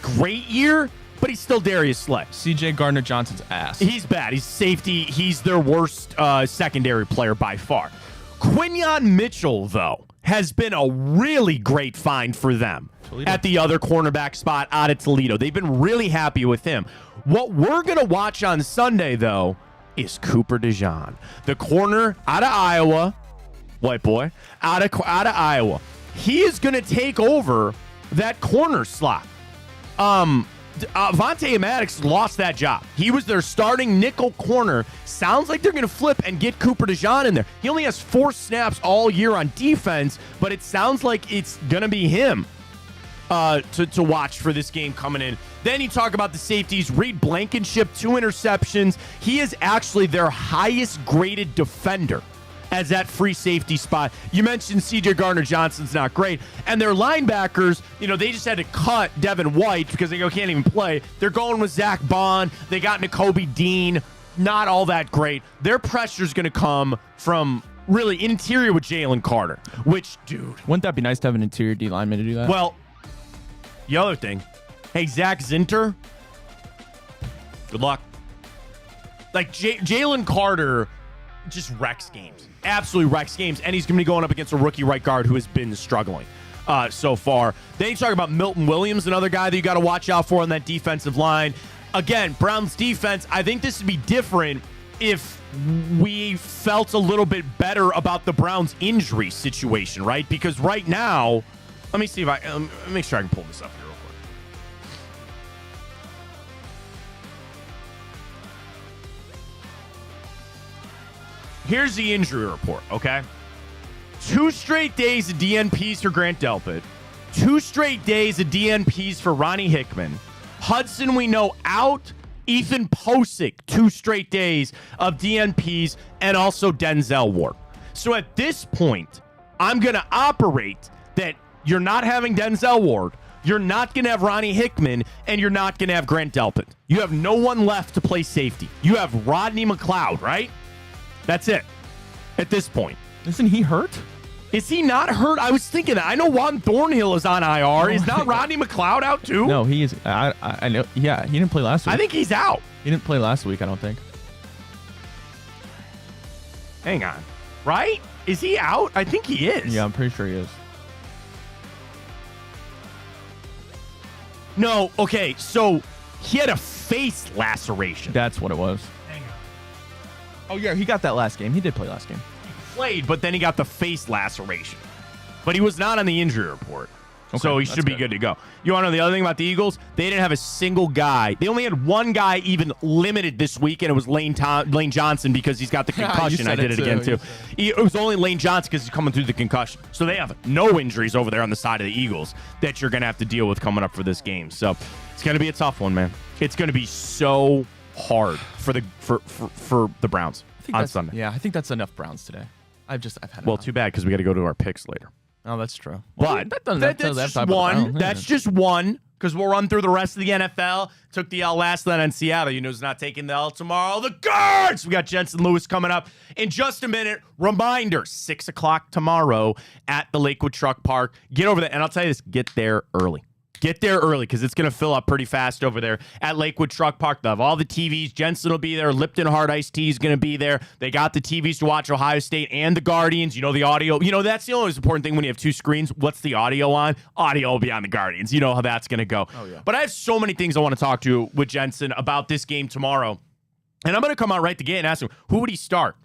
great year, but he's still Darius Slay. CJ Gardner-Johnson's ass. He's bad. He's safety. He's their worst secondary player by far. Quinyon Mitchell, though, has been a really great find for them at the other cornerback spot out of Toledo. They've been really happy with him. What we're going to watch on Sunday, though, is Cooper DeJean, the corner out of Iowa, white boy, out of Iowa. He is going to take over that corner slot. Vontae Maddox lost that job. He was their starting nickel corner. Sounds like they're going to flip and get Cooper DeJean in there. He only has 4 snaps all year on defense, but it sounds like it's going to be him to watch for this game coming in. Then you talk about the safeties. Reed Blankenship, 2 interceptions. He is actually their highest graded defender as that free safety spot. You mentioned CJ Gardner-Johnson's not great. And their linebackers, they just had to cut Devin White because they can't even play. They're going with Zach Bond. They got Nakobe Dean. Not all that great. Their pressure's going to come from really interior with Jalen Carter, which, dude. Wouldn't that be nice to have an interior D lineman to do that? Well, the other thing, hey, Zach Zinter, good luck. Like, Jalen Carter just wrecks games. Absolutely wrecks games. And he's going to be going up against a rookie right guard who has been struggling so far. Then you talk about Milton Williams, another guy that you got to watch out for on that defensive line. Again, Browns defense, I think this would be different if we felt a little bit better about the Browns injury situation, right? Because right now, let me see if I make sure I can pull this up here real quick. Here's the injury report, okay? 2 straight days of DNPs for Grant Delpit. 2 straight days of DNPs for Ronnie Hickman. Hudson, we know, out. Ethan Posick, 2 straight days of DNPs, and also Denzel Ward. So at this point, I'm going to operate that you're not having Denzel Ward, you're not going to have Ronnie Hickman, and you're not going to have Grant Delpit. You have no one left to play safety. You have Rodney McLeod, right? That's it at this point. Isn't he hurt? Is he not hurt? I was thinking that. I know Juan Thornhill is on IR. Is not Rodney McLeod out too? No, he is. I know. Yeah, he didn't play last week. I think he's out. He didn't play last week, I don't think. Hang on. right? Is he out? I think he is. Yeah, I'm pretty sure he is. No, okay, so he had a face laceration. That's what it was. Hang on. Oh, yeah, he got that last game. He did play last game. He played, but then he got the face laceration. But he was not on the injury report. So he should be good to go. You want to know the other thing about the Eagles? They didn't have a single guy. They only had one guy even limited this week, and it was Lane Johnson because he's got the concussion. I did it again, too. It was only Lane Johnson because he's coming through the concussion. So they have no injuries over there on the side of the Eagles that you're going to have to deal with coming up for this game. So it's going to be a tough one, man. It's going to be so hard for the Browns on Sunday. Yeah, I think that's enough Browns today. I've had Well, enough. too bad because we got to go to our picks later. Oh, that's true. But that's just one. That's just one because we'll run through the rest of the NFL. Took the L last night on Seattle. You know who's not taking the L tomorrow? The Guards! We got Jensen Lewis coming up in just a minute. Reminder, 6 o'clock tomorrow at the Lakewood Truck Park. Get over there. And I'll tell you this, get there early. Get there early because it's going to fill up pretty fast over there at Lakewood Truck Park. They'll have all the TVs. Jensen will be there. Lipton Hard Iced Tea is going to be there. They got the TVs to watch Ohio State and the Guardians. You know, the audio. You know, that's the only important thing when you have two screens. What's the audio on? Audio will be on the Guardians. You know how that's going to go. Oh, yeah. But I have so many things I want to talk to with Jensen about this game tomorrow. And I'm going to come out right the gate and ask him, who would he start?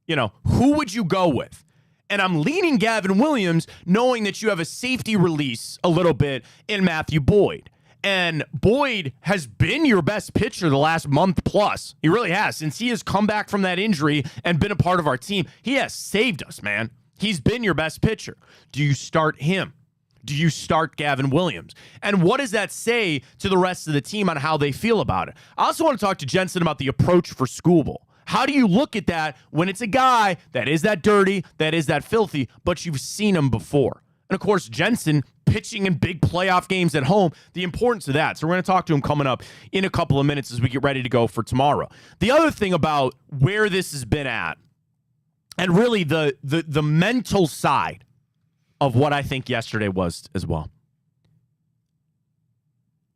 You know, who would you go with? And I'm leaning Gavin Williams, knowing that you have a safety release a little bit in Matthew Boyd. And Boyd has been your best pitcher the last month plus. He really has. Since he has come back from that injury and been a part of our team, he has saved us, man. He's been your best pitcher. Do you start him? Do you start Gavin Williams? And what does that say to the rest of the team on how they feel about it? I also want to talk to Jensen about the approach for School Bowl. How do you look at that when it's a guy that is that dirty, that is that filthy, but you've seen him before? And, of course, Jensen pitching in big playoff games at home, the importance of that. So we're going to talk to him coming up in a couple of minutes as we get ready to go for tomorrow. The other thing about where this has been at, and really the mental side of what I think yesterday was as well.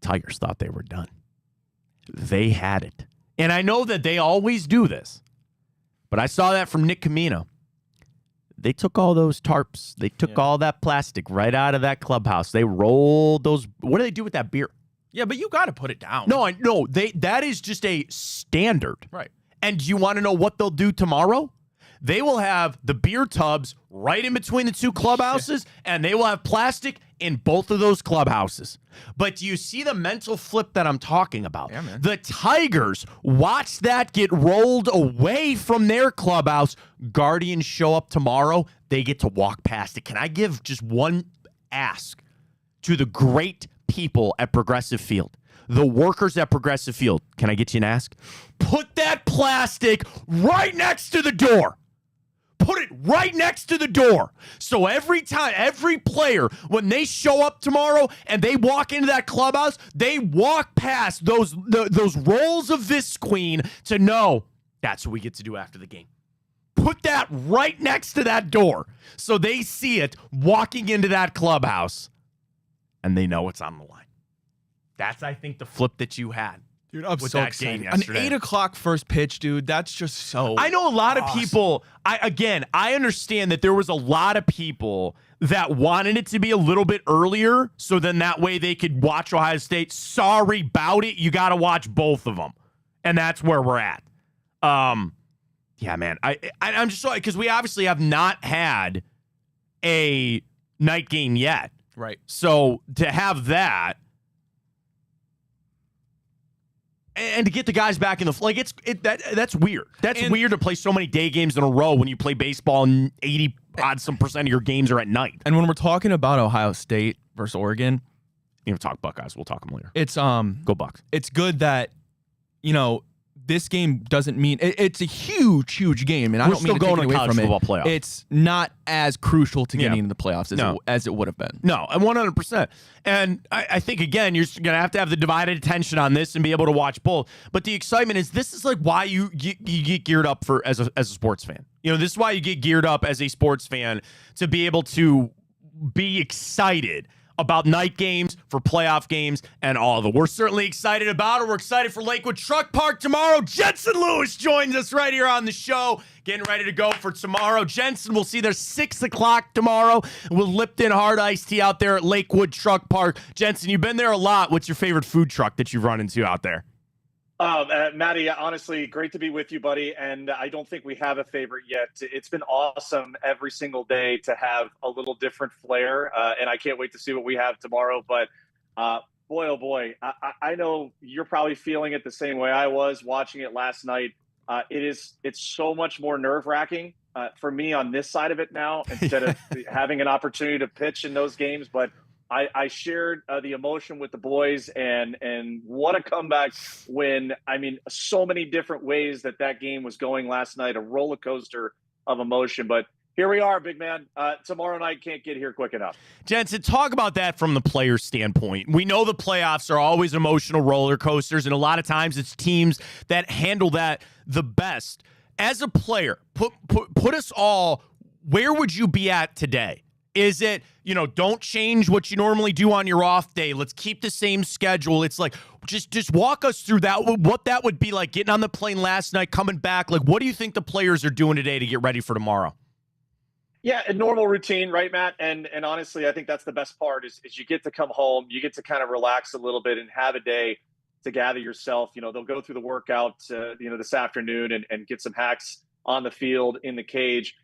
Tigers thought they were done. They had it. And I know that they always do this, but I saw that from Nick Camino. They took all those tarps. They took all that plastic right out of that clubhouse. They rolled those. What do they do with that beer? Yeah, but you got to put it down. No, that is just a standard. Right. And do you want to know what they'll do tomorrow? They will have the beer tubs right in between the two clubhouses, and they will have plastic in both of those clubhouses. But do you see the mental flip that I'm talking about? Yeah, man. The Tigers watch that get rolled away from their clubhouse. Guardians show up tomorrow. They get to walk past it. Can I give just one ask to the great people at Progressive Field? The workers at Progressive Field. Can I get you an ask? Put that plastic right next to the door. Put it right next to the door. So every time, every player, when they show up tomorrow and they walk into that clubhouse, they walk past those rolls of Visqueen to know that's what we get to do after the game. Put that right next to that door so they see it walking into that clubhouse and they know it's on the line. That's, I think, the flip that you had. Dude, I'm with so that excited. game An yesterday. 8 o'clock first pitch, dude. That's just so I know a lot of awesome. people. I understand that there was a lot of people that wanted it to be a little bit earlier, so then that way they could watch Ohio State. Sorry about it. You got to watch both of them, and that's where we're at. Yeah, man. I'm just sorry because we obviously have not had a night game yet, right. so to have that. And to get the guys back in the that's weird. That's weird to play so many day games in a row when you play baseball and 80% of your games are at night. And when we're talking about Ohio State versus Oregon, You know, talk Buckeyes. We'll talk them later. it's Go Bucks. It's good that this game doesn't mean it's a huge game, and I We're don't mean still to take going it to away college from football it. playoff. It's not as crucial to getting into the playoffs as it would have been. No, and 100%. And I think, again, you're going to have the divided attention on this and be able to watch both. But the excitement is this is like why you get geared up for as a sports fan. You know, this is why you get geared up as a sports fan to be able to be excited about night games, for playoff games, and all of it. We're certainly excited about it. We're excited for Lakewood Truck Park tomorrow. Jensen Lewis joins us right here on the show, getting ready to go for tomorrow. Jensen, we'll see there 6 o'clock tomorrow with Lipton Hard Iced Tea out there at Lakewood Truck Park. Jensen, you've been there a lot. What's your favorite food truck that you've run into out there? Matty, honestly, great to be with you, buddy. And I don't think we have a favorite yet. It's been awesome every single day to have a little different flair. And I can't wait to see what we have tomorrow. But boy, oh boy, I know you're probably feeling it the same way I was watching it last night. It's so much more nerve-wracking for me on this side of it now instead of having an opportunity to pitch in those games. But I shared the emotion with the boys, and what a comeback win. I mean, so many different ways that game was going last night, a roller coaster of emotion. But here we are, big man. Tomorrow night can't get here quick enough. Jensen, talk about that from the player standpoint. We know the playoffs are always emotional roller coasters, and a lot of times it's teams that handle that the best. As a player, put us all, where would you be at today? Is it, don't change what you normally do on your off day. Let's keep the same schedule. It's like, just walk us through that, what that would be like getting on the plane last night, coming back. Like, what do you think the players are doing today to get ready for tomorrow? Yeah, a normal routine, right, Matt? And honestly, I think that's the best part is you get to come home, you get to kind of relax a little bit and have a day to gather yourself. They'll go through the workout, this afternoon and get some hacks on the field in the cage.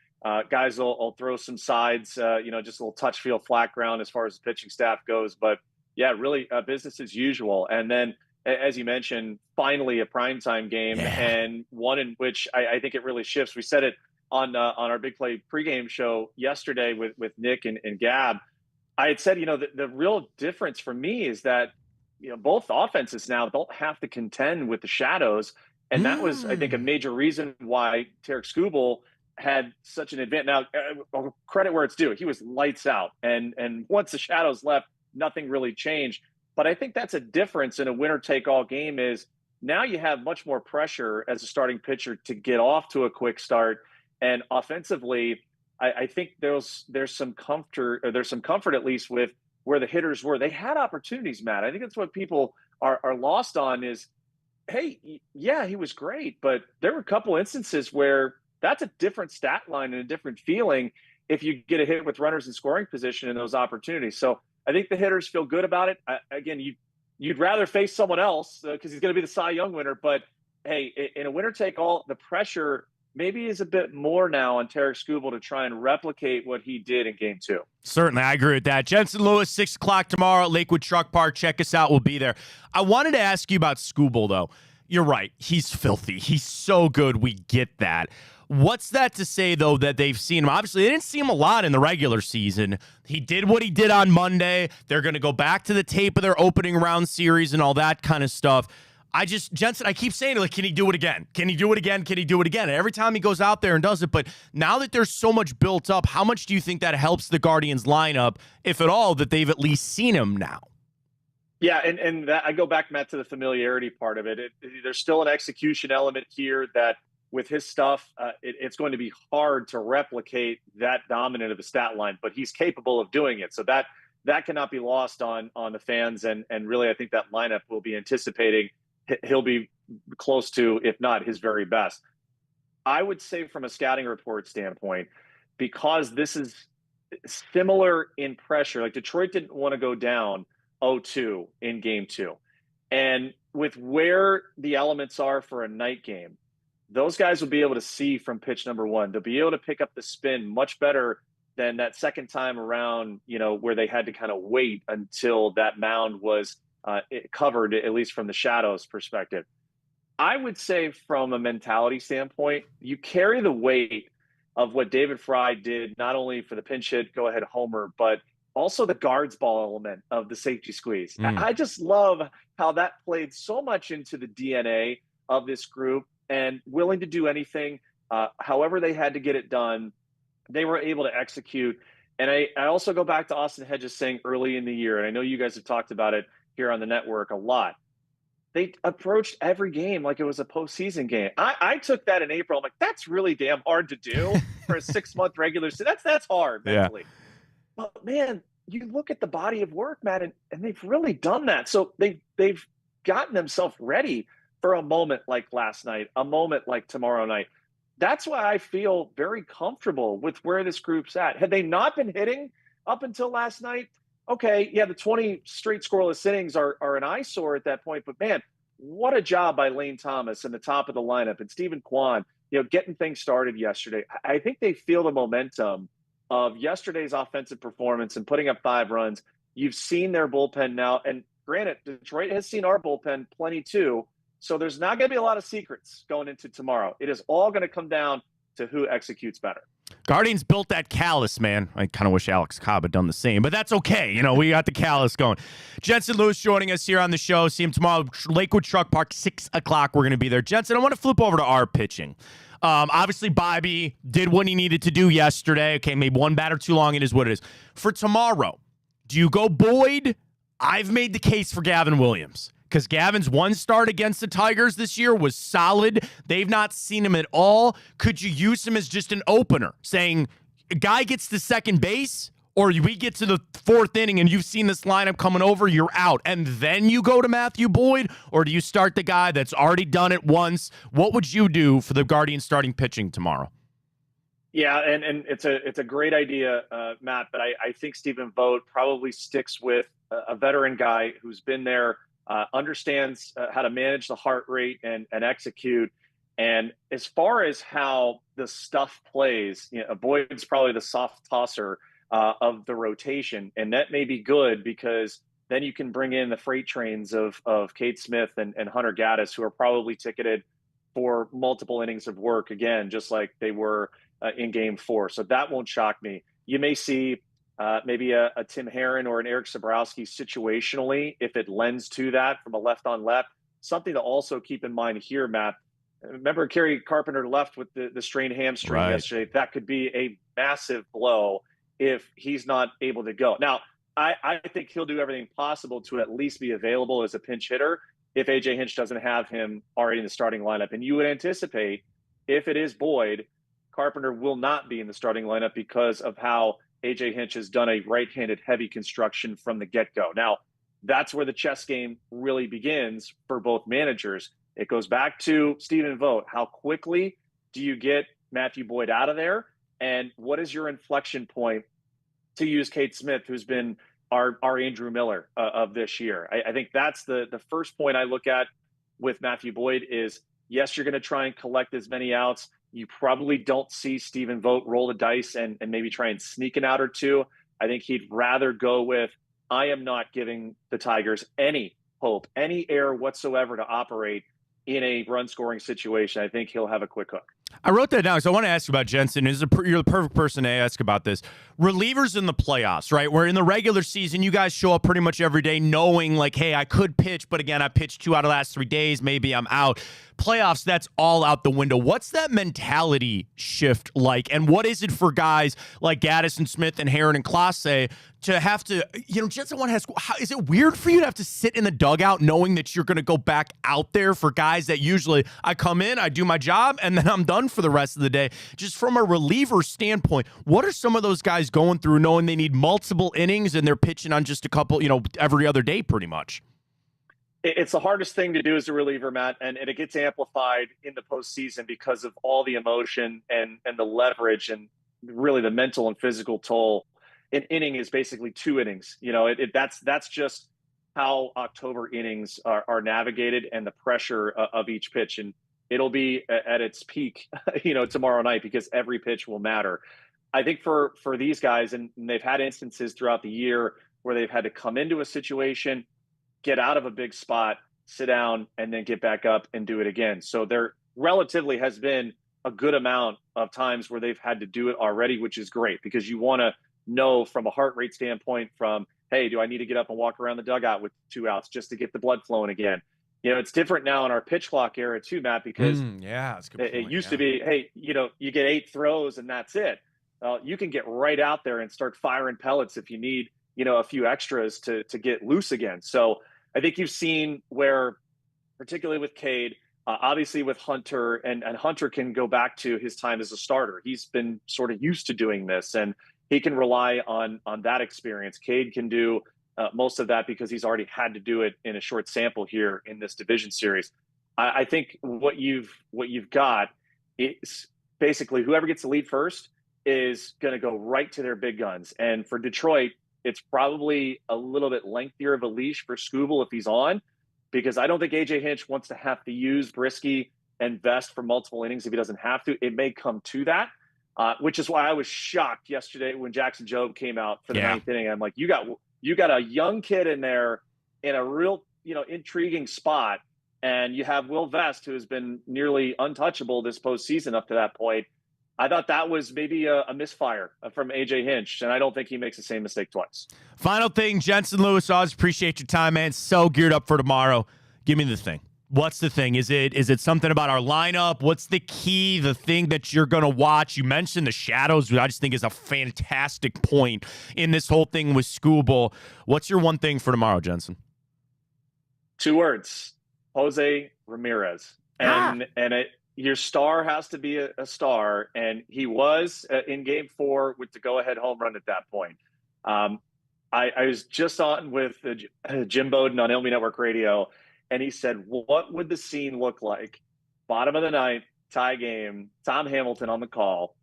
Guys will throw some sides, just a little touch feel flat ground as far as the pitching staff goes. But yeah, really business as usual. And then, as you mentioned, finally a primetime game, and one in which I think it really shifts. We said it on our Big Play pregame show yesterday with Nick and Gab. I had said, the real difference for me is that, both offenses now don't have to contend with the shadows. And that was, I think, a major reason why Tarek Skubal had such an advantage. Now, credit where it's due. He was lights out. And once the shadows left, nothing really changed. But I think that's a difference in a winner-take-all game is now you have much more pressure as a starting pitcher to get off to a quick start. And offensively, I think there's some comfort, at least with where the hitters were. They had opportunities, Matt. I think that's what people are lost on is, hey, yeah, he was great. But there were a couple instances where that's a different stat line and a different feeling if you get a hit with runners in scoring position in those opportunities. So I think the hitters feel good about it. Again, you'd rather face someone else because he's going to be the Cy Young winner. But, hey, in a winner-take-all, the pressure maybe is a bit more now on Tarek Skubal to try and replicate what he did in Game 2. Certainly, I agree with that. Jensen Lewis, 6 o'clock tomorrow at Lakewood Truck Park. Check us out. We'll be there. I wanted to ask you about Skubal, though. You're right. He's filthy. He's so good. We get that. What's that to say, though, that they've seen him? Obviously, they didn't see him a lot in the regular season. He did what he did on Monday. They're going to go back to the tape of their opening round series and all that kind of stuff. Jensen, I keep saying, like, can he do it again? Can he do it again? Can he do it again? And every time he goes out there and does it. But now that there's so much built up, how much do you think that helps the Guardians lineup, if at all, that they've at least seen him now? Yeah, and that, I go back, Matt, to the familiarity part of it. There's still an execution element here that with his stuff, it's going to be hard to replicate that dominant of a stat line, but he's capable of doing it. So that cannot be lost on the fans. And really, I think that lineup will be anticipating he'll be close to, if not his very best. I would say from a scouting report standpoint, because this is similar in pressure, like Detroit didn't want to go down 0-2 in Game 2. And with where the elements are for a night game, those guys will be able to see from pitch number one. They'll be able to pick up the spin much better than that second time around, where they had to kind of wait until that mound was covered, at least from the shadows perspective. I would say from a mentality standpoint, you carry the weight of what David Fry did, not only for the pinch hit, go ahead homer, but also the guards ball element of the safety squeeze. I just love how that played so much into the DNA of this group and willing to do anything, however they had to get it done. They were able to execute. And I also go back to Austin Hedges saying early in the year, and I know you guys have talked about it here on the network a lot, they approached every game like it was a postseason game. I took that in April. I'm like, that's really damn hard to do for a 6-month regular season. That's hard mentally. Yeah. But man, you look at the body of work, Matt, and they've really done that. So they've gotten themselves ready for a moment like last night, a moment like tomorrow night. That's why I feel very comfortable with where this group's at. Had they not been hitting up until last night, okay, yeah, the 20 straight scoreless innings are an eyesore at that point. But man, what a job by Lane Thomas in the top of the lineup and Stephen Kwan, getting things started yesterday. I think they feel the momentum of yesterday's offensive performance and putting up 5 runs. You've seen their bullpen now. And granted, Detroit has seen our bullpen plenty too. So there's not going to be a lot of secrets going into tomorrow. It is all going to come down to who executes better. Guardians built that callus, man. I kind of wish Alex Cobb had done the same, but that's okay. We got the callus going. Jensen Lewis joining us here on the show. See him tomorrow, Lakewood Truck Park, 6 o'clock. We're going to be there. Jensen, I want to flip over to our pitching. Obviously, Bobby did what he needed to do yesterday. Okay, maybe one batter too long. It is what it is. For tomorrow, do you go Boyd? I've made the case for Gavin Williams, because Gavin's one start against the Tigers this year was solid. They've not seen him at all. Could you use him as just an opener, saying a guy gets to second base, or we get to the 4th inning and you've seen this lineup coming over, you're out, and then you go to Matthew Boyd? Or do you start the guy that's already done it once? What would you do for the Guardians starting pitching tomorrow? Yeah, and it's a great idea, Matt, but I think Stephen Vogt probably sticks with a veteran guy who's been there, understands how to manage the heart rate and execute. And as far as how the stuff plays, Boyd's probably the soft tosser of the rotation. And that may be good, because then you can bring in the freight trains of Cade Smith and Hunter Gaddis, who are probably ticketed for multiple innings of work again, just like they were in Game 4. So that won't shock me. You may see maybe a Tim Herron or an Eric Sabrowski situationally, if it lends to that from a left on left. Something to also keep in mind here, Matt. Remember, Kerry Carpenter left with the strained hamstring yesterday. That could be a massive blow if he's not able to go. Now, I think he'll do everything possible to at least be available as a pinch hitter if A.J. Hinch doesn't have him already in the starting lineup. And you would anticipate, if it is Boyd, Carpenter will not be in the starting lineup because of how A.J. Hinch has done a right-handed heavy construction from the get-go. Now, that's where the chess game really begins for both managers. It goes back to Stephen Vogt. How quickly do you get Matthew Boyd out of there? And what is your inflection point to use Cade Smith, who's been our Andrew Miller of this year? I think that's the first point I look at with Matthew Boyd is, yes, you're going to try and collect as many outs. You probably don't see Stephen Vogt roll the dice and maybe try and sneak an out or two. I think he'd rather go with, I am not giving the Tigers any hope, any air whatsoever to operate in a run-scoring situation. I think he'll have a quick hook. I wrote that down, so I want to ask you about Jensen. You're the perfect person to ask about this. Relievers in the playoffs, right? Where in the regular season, you guys show up pretty much every day knowing, like, hey, I could pitch, but again, I pitched 2 out of the last 3 days. Maybe I'm out. Playoffs, that's all out the window. What's that mentality shift like? And what is it for guys like Gaddis and Smith and Herron and Clase to have to, Jensen, is it weird for you to have to sit in the dugout knowing that you're going to go back out there for guys that usually I come in, I do my job, and then I'm done for the rest of the day? Just from a reliever standpoint, what are some of those guys going through knowing they need multiple innings and they're pitching on just a couple, every other day pretty much? It's the hardest thing to do as a reliever, Matt, and it gets amplified in the postseason because of all the emotion and the leverage and really the mental and physical toll. An inning is basically 2 innings. That's just how October innings are navigated and the pressure of each pitch. And it'll be at its peak, tomorrow night, because every pitch will matter. I think for these guys, and they've had instances throughout the year where they've had to come into a situation, get out of a big spot, sit down, and then get back up and do it again. So there relatively has been a good amount of times where they've had to do it already, which is great, because you want to know from a heart rate standpoint from, hey, do I need to get up and walk around the dugout with 2 outs just to get the blood flowing again? It's different now in our pitch clock era too, Matt, because it used to be, hey, you get 8 throws and that's it. You can get right out there and start firing pellets if you need, a few extras to get loose again. So I think you've seen where, particularly with Cade, obviously with Hunter, and Hunter can go back to his time as a starter. He's been sort of used to doing this, and he can rely on that experience. Cade can do most of that because he's already had to do it in a short sample here in this division series. I think what you've got is basically whoever gets the lead first is going to go right to their big guns. And for Detroit, it's probably a little bit lengthier of a leash for Scooble if he's on, because I don't think AJ Hinch wants to have to use Brisky and Vest for multiple innings if he doesn't have to. It may come to that, which is why I was shocked yesterday when Jackson Jobe came out for the ninth inning. I'm like, you got a young kid in there in a real, intriguing spot. And you have Will Vest, who has been nearly untouchable this postseason up to that point. I thought that was maybe a misfire from AJ Hinch, and I don't think he makes the same mistake twice. Final thing, Jensen Lewis, always appreciate your time, man. So geared up for tomorrow. Give me the thing. What's the thing? Is it something about our lineup? What's the key, the thing that you're going to watch? You mentioned the shadows, which I just think is a fantastic point in this whole thing with Scooble. What's your one thing for tomorrow, Jensen? 2 words. Jose Ramirez. Your star has to be a star, and he was in Game 4 with the go-ahead home run at that point. I was just on with Jim Bowden on MLB Network Radio, and he said, what would the scene look like? Bottom of the ninth, tie game, Tom Hamilton on the call,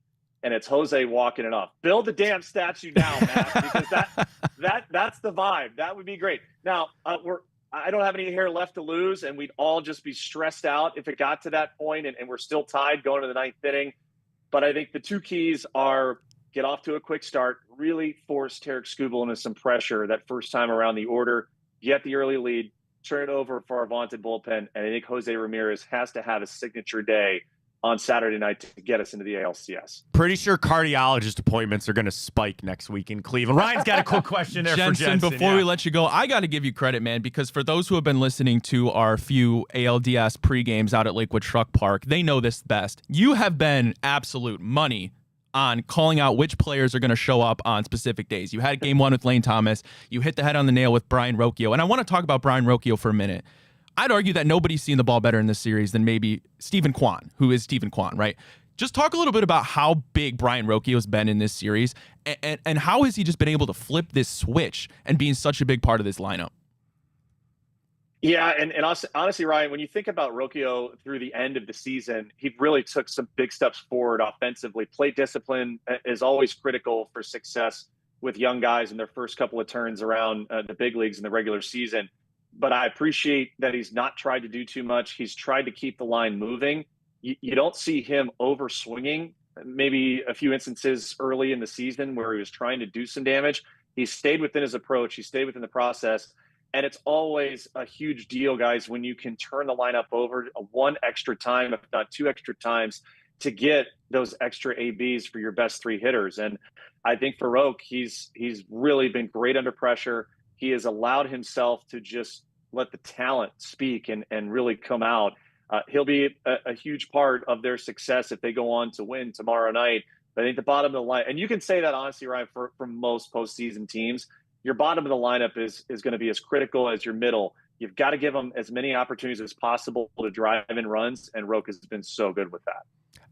and it's Jose walking it off. Build the damn statue now, Matt, because that's the vibe. That would be great. Now, I don't have any hair left to lose, and we'd all just be stressed out if it got to that point, and we're still tied going to the 9th inning. But I think the 2 keys are get off to a quick start, really force Tarek Skubal into some pressure that first time around the order, get the early lead, turn it over for our vaunted bullpen, and I think Jose Ramirez has to have a signature day on Saturday night to get us into the ALCS. Pretty sure cardiologist appointments are going to spike next week in Cleveland. Ryan's got a quick question there for Jensen. Before we let you go, I got to give you credit, man, because for those who have been listening to our few ALDS pregames out at Lakewood Truck Park, they know this best. You have been absolute money on calling out which players are going to show up on specific days. You had Game 1 with Lane Thomas. You hit the head on the nail with Brian Rocchio. And I want to talk about Brian Rocchio for a minute. I'd argue that nobody's seen the ball better in this series than maybe Stephen Kwan, who is Stephen Kwan, right? Just talk a little bit about how big Brian Rocchio has been in this series and how has he just been able to flip this switch and being such a big part of this lineup? Yeah, and honestly, Ryan, when you think about Rocchio through the end of the season, he really took some big steps forward offensively. Plate discipline is always critical for success with young guys in their first couple of turns around the big leagues in the regular season. But I appreciate that he's not tried to do too much. He's tried to keep the line moving. You don't see him over swinging. Maybe a few instances early in the season where he was trying to do some damage. He stayed within his approach. He stayed within the process. And it's always a huge deal, guys, when you can turn the lineup over 1 extra time, if not 2 extra times, to get those extra ABs for your best 3 hitters. And I think for Roque, he's really been great under pressure. He has allowed himself to just let the talent speak and really come out. He'll be a huge part of their success if they go on to win tomorrow night. But I think the bottom of the line, and you can say that honestly, Ryan, for most postseason teams, your bottom of the lineup is going to be as critical as your middle. You've got to give them as many opportunities as possible to drive in runs, and Roque has been so good with that.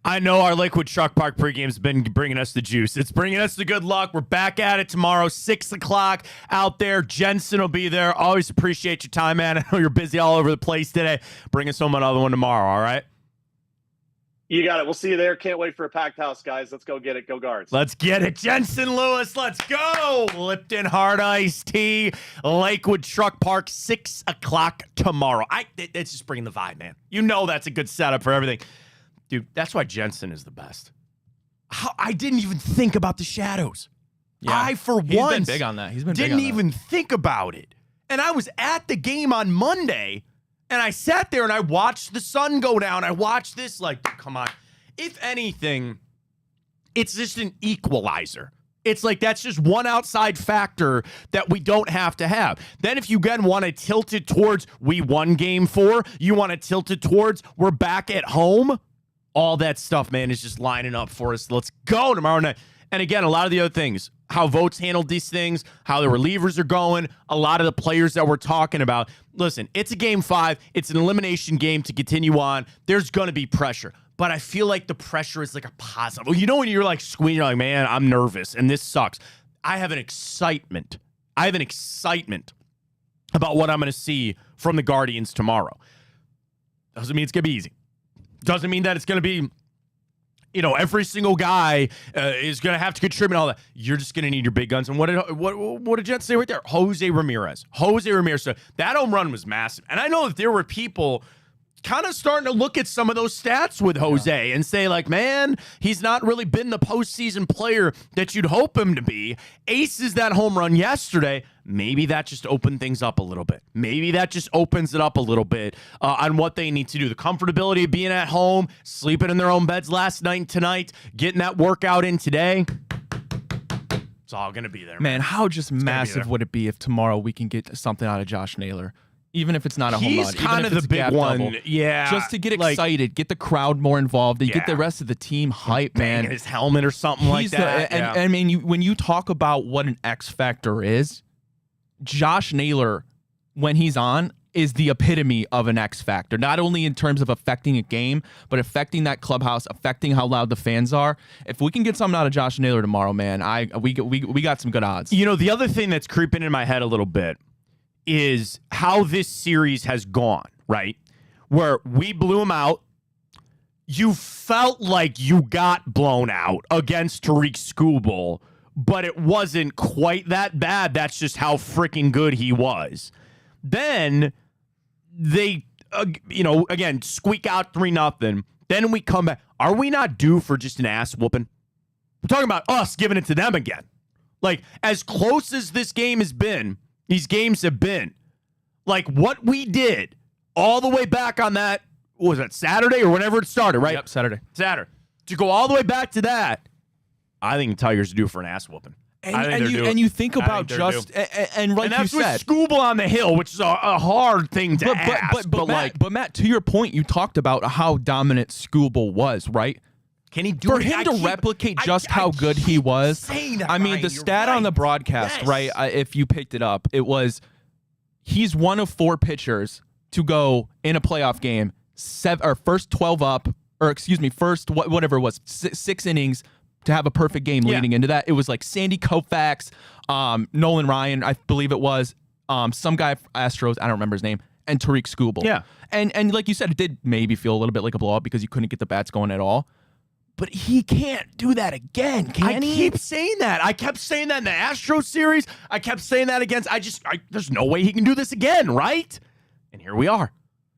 I know our Lakewood Truck Park pregame's been bringing us the juice. It's bringing us the good luck. We're back at it tomorrow, 6 o'clock out there. Jensen will be there. Always appreciate your time, man. I know you're busy all over the place today. Bring us home another one tomorrow, all right? You got it. We'll see you there. Can't wait for a packed house, guys. Let's go get it. Go Guards. Let's get it. Jensen Lewis, let's go. Lipton Hard Iced Tea, Lakewood Truck Park, 6 o'clock tomorrow. It's just bringing the vibe, man. You know that's a good setup for everything. Dude, that's why Jensen is the best. I didn't even think about the shadows. Yeah, I, for he's once, been big on that. He's been didn't big on even that. think about it. And I was at the game on Monday, and I sat there and I watched the sun go down. I watched this like, come on. If anything, it's just an equalizer. It's like that's just one outside factor that we don't have to have. Then if you again want to tilt it towards we won game 4, you want to tilt it towards we're back at home, all that stuff, man, is just lining up for us. Let's go tomorrow night. And again, a lot of the other things, how Votes handled these things, how the relievers are going, a lot of the players that we're talking about. Listen, it's a game 5. It's an elimination game to continue on. There's going to be pressure. but I feel like the pressure is like a positive. You know, when you're like squeezing, you're like, man, I'm nervous and this sucks. I have an excitement about what I'm going to see from the Guardians tomorrow. Doesn't mean it's going to be easy. Doesn't mean that it's going to be, you know, every single guy is going to have to contribute all that. You're just going to need your big guns. And what did Jets say right there? Jose Ramirez. So that home run was massive. And I know that there were people kind of starting to look at some of those stats with Jose and say, like, man, he's not really been the postseason player that you'd hope him to be. Aces that home run yesterday. Maybe that just opened things up a little bit. Maybe that just opens it up a little bit on what they need to do. The comfortability of being at home, sleeping in their own beds last night and tonight, getting that workout in today. It's all going to be there. Man, how just massive would it be if tomorrow we can get something out of Josh Naylor? Even if it's not a home run. He's kind of the big one. Double, yeah. Just to get excited, get the crowd more involved, and get the rest of the team hype, man. His helmet or something like that. And I mean, when you talk about what an X factor is, Josh Naylor, when he's on, is the epitome of an X factor. Not only in terms of affecting a game, but affecting that clubhouse, affecting how loud the fans are. If we can get something out of Josh Naylor tomorrow, man, we got some good odds. You know, the other thing that's creeping in my head a little bit is how this series has gone, right? Where we blew him out. You felt like you got blown out against Tariq Skubal, but it wasn't quite that bad. That's just how freaking good he was. Then they, again, squeak out 3-0. Then we come back. Are we not due for just an ass whooping? We're talking about us giving it to them again. Like, as close as this game has been, these games have been, like, what we did all the way back on that, what was that, Saturday or whenever it started, right? Yep, Saturday. To go all the way back to that, I think the Tigers are due for an ass whooping. And you think about just and like that's you said, with Skubal on the hill, which is a hard thing to ask. But Matt, to your point, you talked about how dominant Skubal was, right? Can he do for him to replicate just how good he was? I mean, the stat on the broadcast, right? If you picked it up, it was he's one of 4 pitchers to go in a playoff game first 12 up, or excuse me, first whatever it was, 6 innings to have a perfect game leading into that. It was like Sandy Koufax, Nolan Ryan, I believe it was, some guy Astros, I don't remember his name, and Tariq Skubal. Yeah. And like you said, it did maybe feel a little bit like a blowout because you couldn't get the bats going at all. But he can't do that again, can he? I keep saying that. I kept saying that in the Astros series. I kept saying that against. There's no way he can do this again, right? And here we are.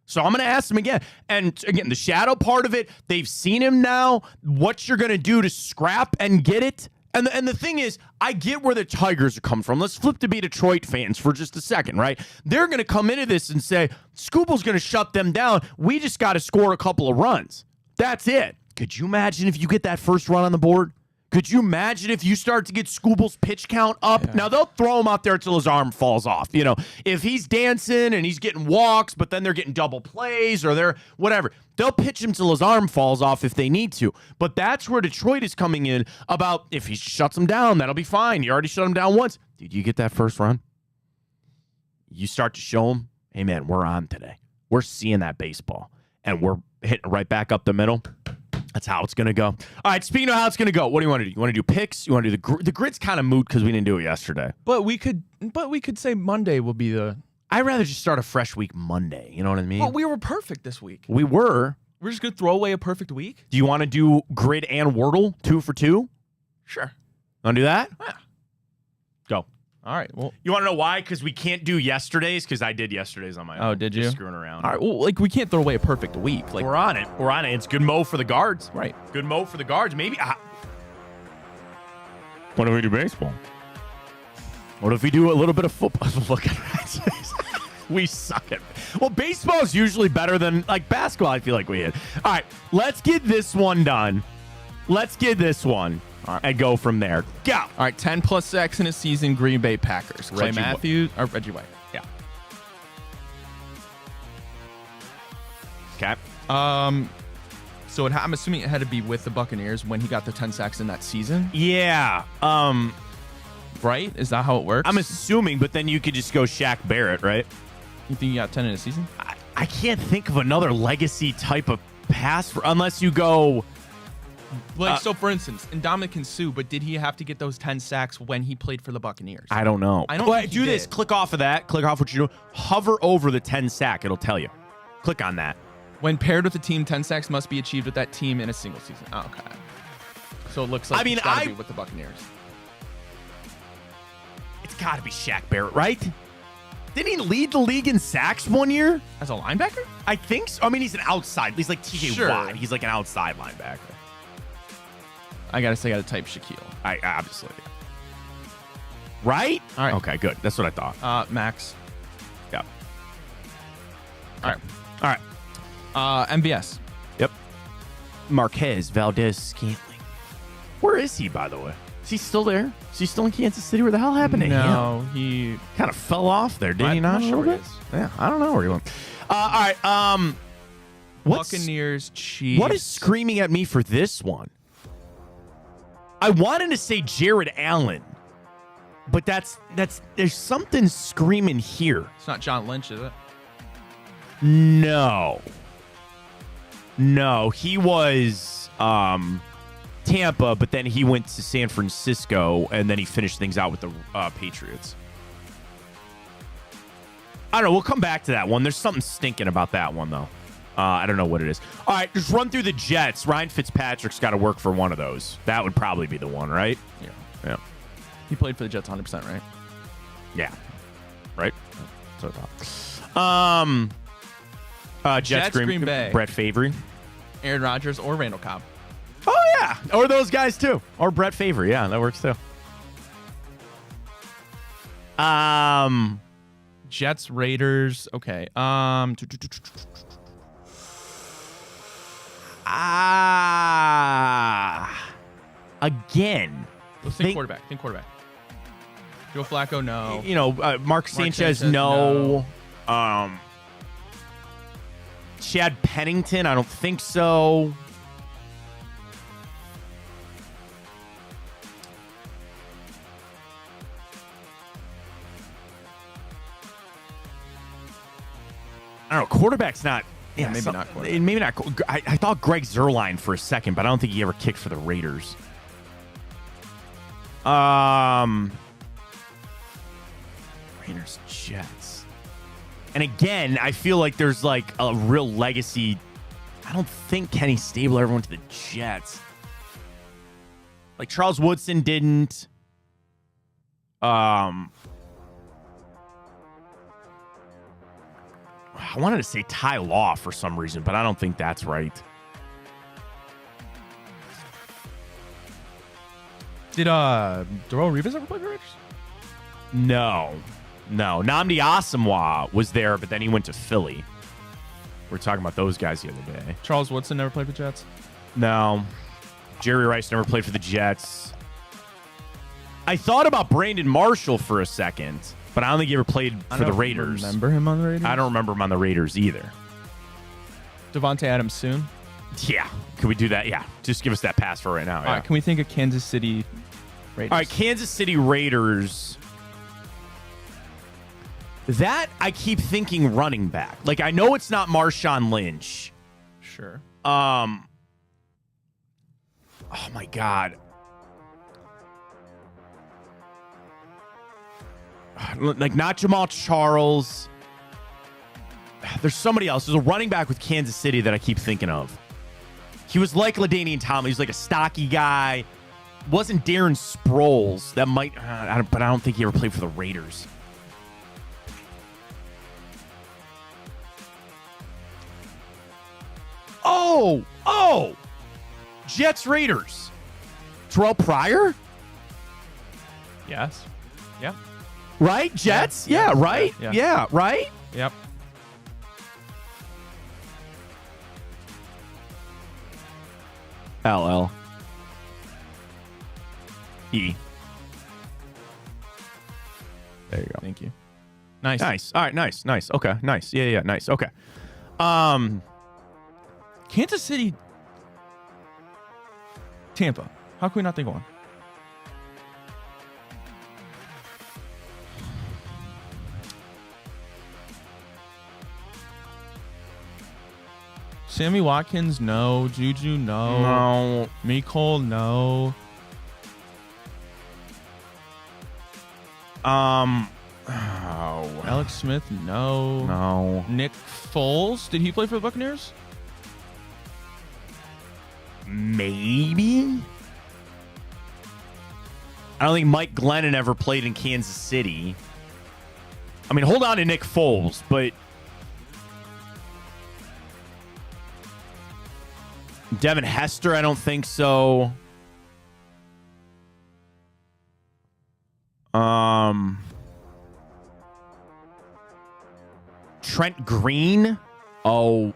So I'm going to ask him again. And again, the shadow part of it, they've seen him now. What you're going to do to scrap and get it. And the thing is, I get where the Tigers are coming from. Let's flip to be Detroit fans for just a second, right? They're going to come into this and say, Skubal's going to shut them down. We just got to score a couple of runs. That's it. Could you imagine if you get that first run on the board? Could you imagine if you start to get Skubal's pitch count up? Yeah. Now, they'll throw him out there until his arm falls off. You know, if he's dancing and he's getting walks, but then they're getting double plays or they're whatever, they'll pitch him till his arm falls off if they need to. But that's where Detroit is coming in about if he shuts him down, that'll be fine. You already shut him down once. Did you get that first run? You start to show him, hey, man, we're on today. We're seeing that baseball, and we're hitting right back up the middle. That's how it's going to go. All right, speaking of how it's going to go, what do you want to do? You want to do picks? You want to do the grid's kind of moot because we didn't do it yesterday. But we could say Monday will be the... I'd rather just start a fresh week Monday. You know what I mean? Well, we were perfect this week. We were. We're just going to throw away a perfect week? Do you want to do grid and Wordle 2 for 2? Sure. Want to do that? Yeah. Go. All right. Well, you want to know why? Because we can't do yesterday's. Because I did yesterday's on my own. Oh, did you? Just screwing around. All right. Well, like we can't throw away a perfect week. Like we're on it. We're on it. It's good mo for the guards. Right. Good mo for the guards. Maybe. What if we do baseball? What if we do a little bit of football? Look at that. We suck at. Well, baseball is usually better than like basketball. I feel like we hit. All right. Let's get this one done. Let's get this one. And go from there. Go. All right, 10+ sacks in a season, Green Bay Packers. Clay Matthews or Reggie White. Yeah. Okay. So I'm assuming it had to be with the Buccaneers when he got the 10 sacks in that season. Yeah. Right? Is that how it works? I'm assuming, but then you could just go Shaq Barrett, right? You think he got 10 in a season? I can't think of another legacy type of pass for, unless you go. Like, so for instance, Ndamukong Suh, but did he have to get those 10 sacks when he played for the Buccaneers? I don't know. I don't Well, think he do this. did. Click off of that. Click off what you're doing. Hover over the 10 sack. It'll tell you. Click on that. When paired with a team, 10 sacks must be achieved with that team in a single season. Oh, okay. So it looks like it's gotta be with the Buccaneers. It's got to be Shaq Barrett, right? Didn't he lead the league in sacks one year? As a linebacker? I think so. I mean, he's an outside. He's like TJ Sure. Watt. He's like an outside linebacker. I gotta say, I gotta type Shaquille. I obviously. Right? All right. Okay, good. That's what I thought. Max. Yeah. All right. All right. MVS. Yep. Marquez Valdez-Scantling. Where is he, by the way? Is he still there? Is he still in Kansas City? Where the hell happened to him? No, he Kind of fell off there, did he not? I'm not sure where he bit? is. Yeah, I don't know where he went. All right. Buccaneers, Chiefs. What is screaming at me for this one? I wanted to say Jared Allen, but there's something screaming here. It's not John Lynch, is it? No, he was Tampa, but then he went to San Francisco, and then he finished things out with the Patriots. I don't know. We'll come back to that one. There's something stinking about that one, though. I don't know what it is. All right, just run through the Jets. Ryan Fitzpatrick's got to work for one of those. That would probably be the one, right? Yeah. He played for the Jets 100%, right? Yeah. Right? That's what I thought. Jets, Green Bay. Brett Favre. Aaron Rodgers or Randall Cobb. Oh, yeah. Or those guys, too. Or Brett Favre. Yeah, that works, too. Jets, Raiders. Okay. Again. Let's think quarterback. Think quarterback. Joe Flacco, no. You know, Mark Sanchez, no. Chad Pennington, I don't think so. I don't know. Quarterback's not. Yeah, maybe not quarterback. Maybe not. I thought Greg Zuerlein for a second, but I don't think he ever kicked for the Raiders. Raiders, Jets. And again, I feel like there's like a real legacy. I don't think Kenny Stabler ever went to the Jets. Like Charles Woodson didn't. I wanted to say Ty Law for some reason, but I don't think that's right. Did Darrelle Revis ever play for the Raiders? No. Nnamdi Asamoah was there, but then he went to Philly. We were talking about those guys the other day. Charles Woodson never played for the Jets? No. Jerry Rice never played for the Jets. I thought about Brandon Marshall for a second, but I don't think he ever played for the Raiders. Remember him on the Raiders? I don't remember him on the Raiders either. Devontae Adams soon? Yeah. Can we do that? Yeah. Just give us that pass for right now. All right, can we think of Kansas City Raiders? All right, Kansas City Raiders. That I keep thinking running back. Like I know it's not Marshawn Lynch. Sure. Oh my God. Like not Jamal Charles. There's somebody else. There's a running back with Kansas City that I keep thinking of. He was like LaDainian Tomlin. He was like a stocky guy. Wasn't Darren Sproles. That might, but I don't think he ever played for the Raiders. Oh, Jets Raiders. Terrell Pryor? Yes. Yeah. Right? Jets? Yeah, right? Yeah, right? Yep. LL. E. There you go. Thank you. Nice. Nice. All right, nice. Okay, nice. Yeah, nice. Okay. Kansas City, Tampa. How can we not think of one? Sammy Watkins, no. Juju, no. No. Mecole, no. Alex Smith, no. No. Nick Foles, did he play for the Buccaneers? Maybe. I don't think Mike Glennon ever played in Kansas City. I mean, hold on to Nick Foles, but Devin Hester, I don't think so. Trent Green. Oh.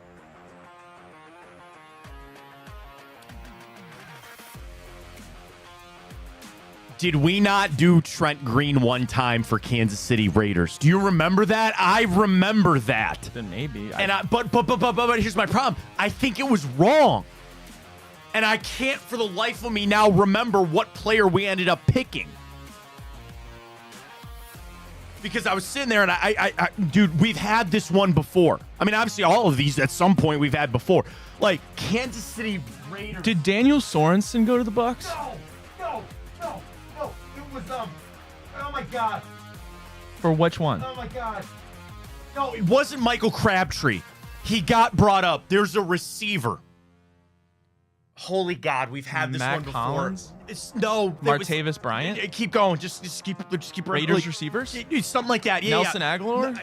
Did we not do Trent Green one time for Kansas City Raiders? Do you remember that? I remember that. Then maybe. But here's my problem. I think it was wrong. And I can't for the life of me now remember what player we ended up picking. Because I was sitting there and I dude, we've had this one before. I mean, obviously all of these at some point we've had before. Like Kansas City Raiders. Did Daniel Sorensen go to the Bucs? No. It was oh my God. For which one? Oh my God. No, it wasn't Michael Crabtree. He got brought up. There's a receiver. Holy God, we've had this Matt one before. Collins? Martavis Bryant? Keep going. Just keep Raiders receivers? Something like that. Yeah, Nelson Aguilar?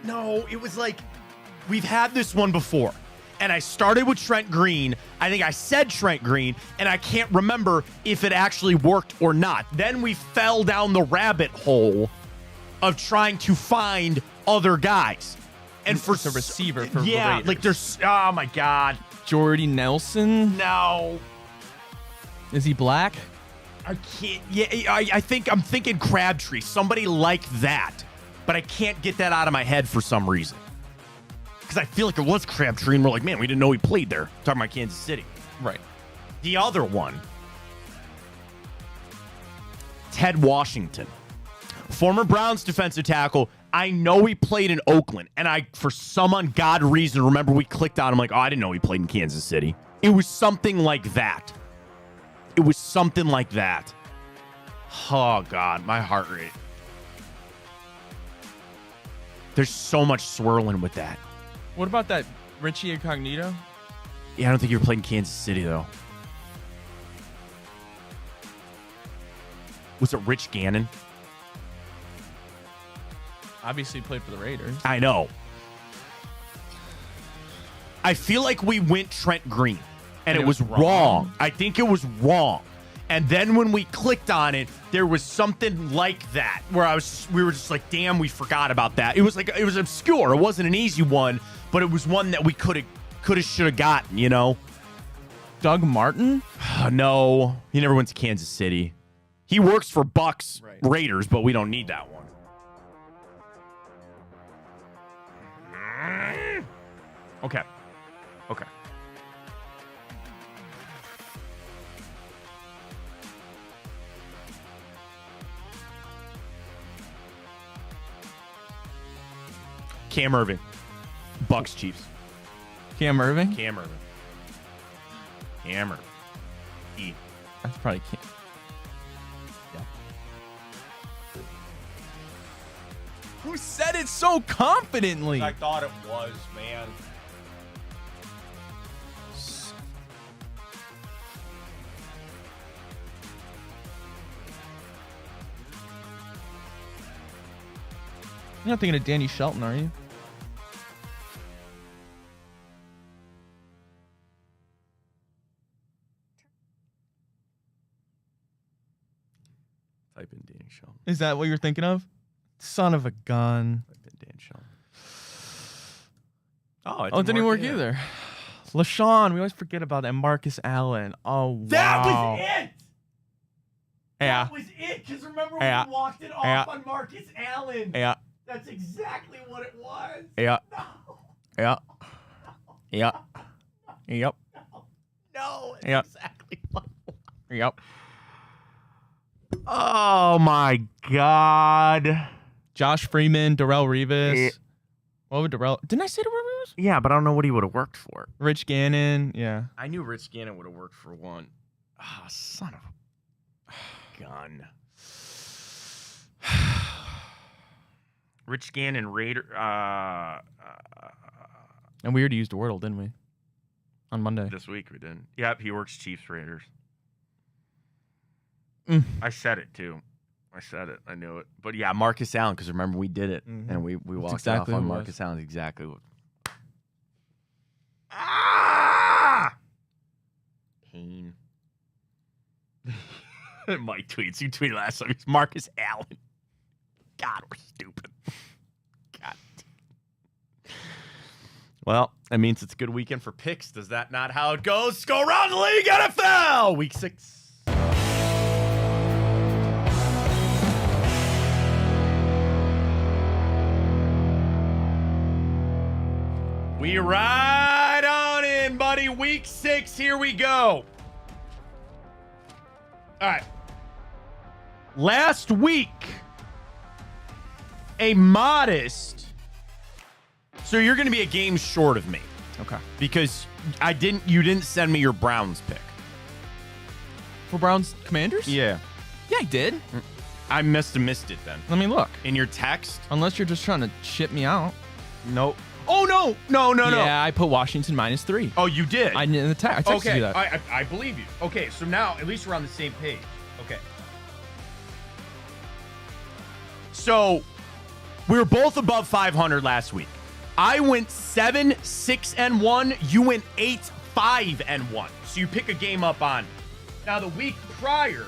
No, it was like we've had this one before. And I started with Trent Green. I think I said Trent Green, and I can't remember if it actually worked or not. Then we fell down the rabbit hole of trying to find other guys. And for the receiver for the Raiders. like there's oh my God. Jordy Nelson? No. Is he black? I can't. Yeah, I think I'm thinking Crabtree, somebody like that, but I can't get that out of my head for some reason. Because I feel like it was Crabtree, and we're like, man, we didn't know he played there. Talking about Kansas City. Right. The other one, Ted Washington, former Browns defensive tackle. I know he played in Oakland, and I, for some ungodly reason, remember we clicked on him like, oh, I didn't know he played in Kansas City. It was something like that. Oh, God, my heart rate. There's so much swirling with that. What about that Richie Incognito? Yeah, I don't think you ever played in Kansas City, though. Was it Rich Gannon? Obviously played for the Raiders. I know. I feel like we went Trent Green, and it was wrong. I think it was wrong. And then when we clicked on it, there was something like that where we were just like, damn, we forgot about that. It was obscure. It wasn't an easy one, but it was one that we should have gotten, you know? Doug Martin? No, he never went to Kansas City. He works for Bucs Raiders, but we don't need that one. Okay. Cam Irving. Bucs Chiefs. Cam Irving? Cam Irving. E. That's probably Cam. Yeah. Who said it so confidently? I thought it was, man. You're not thinking of Danny Shelton, are you? Type in Danny Shelton. Is that what you're thinking of? Son of a gun. Type in Dan Shelton. Oh, it didn't work either. LaShawn, we always forget about that. Marcus Allen. Oh, wow. That was it! Yeah. That was it, because remember when we walked it off on Marcus Allen? Yeah. That's exactly what it was. Yeah. No. Yeah. Yeah. Yep. No, it's Yep. exactly what it was. Yep. Oh, my God. Josh Freeman, Darrell Revis. What would Darrell? Didn't I say Darrell Williams? Yeah, but I don't know what he would have worked for. Rich Gannon. Yeah. I knew Rich Gannon would have worked for one. Ah, son of a gun. Rich Gannon, Raider. And we already used Wordle, didn't we? On Monday. This week we didn't. Yep, he works Chiefs Raiders. I said it too. I said it. I knew it. But yeah, Marcus Allen, because remember we did it and we walked exactly off on who it Marcus was. Allen. Exactly what. Ah! Pain. Mike tweets. You tweeted last time. It's Marcus Allen. God, we're stupid. God. Well, that means it's a good weekend for picks. Does that not how it goes? Let's go around the league NFL. Week 6. We ride on in, buddy. Week 6. Here we go. All right. Last week, a modest. So you're going to be a game short of me. Okay. Because you didn't send me your Browns pick. For Browns Commanders? Yeah. Yeah, I did. I missed it then. Let me look. In your text? Unless you're just trying to ship me out. Nope. Oh, no. No. Yeah, I put Washington -3. Oh, you did? I in the I texted okay. you that. I believe you. Okay, so now at least we're on the same page. Okay. So we were both above 500 last week. I went 7-6-1. You went 8-5-1. So you pick a game up on me. Now the week prior,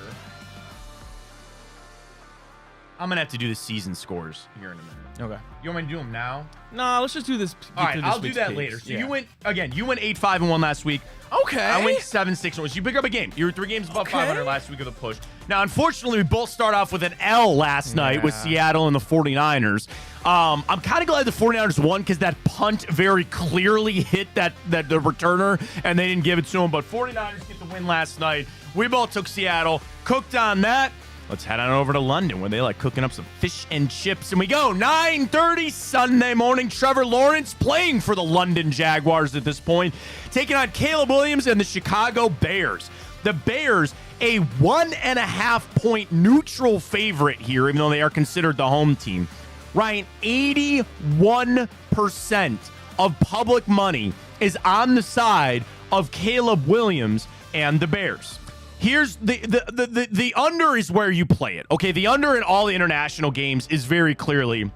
I'm gonna have to do the season scores here in a minute. Okay. You want me to do them now? No, let's just do this. All right, I'll do that later. So you went 8-5-1 last week. Okay. I went 7-6-1. So you pick up a game. You were 3 games above 500 last week of the push. Now, unfortunately, we both start off with an L last night with Seattle and the 49ers. I'm kind of glad the 49ers won because that punt very clearly hit the returner, and they didn't give it to him. But 49ers get the win last night. We both took Seattle, cooked on that. Let's head on over to London where they like cooking up some fish and chips. And we go 9:30 Sunday morning. Trevor Lawrence playing for the London Jaguars at this point, taking on Caleb Williams and the Chicago Bears. The Bears, a 1.5-point neutral favorite here, even though they are considered the home team. Ryan, 81% of public money is on the side of Caleb Williams and the Bears. Here's the under is where you play it. Okay, the under in all the international games is very clearly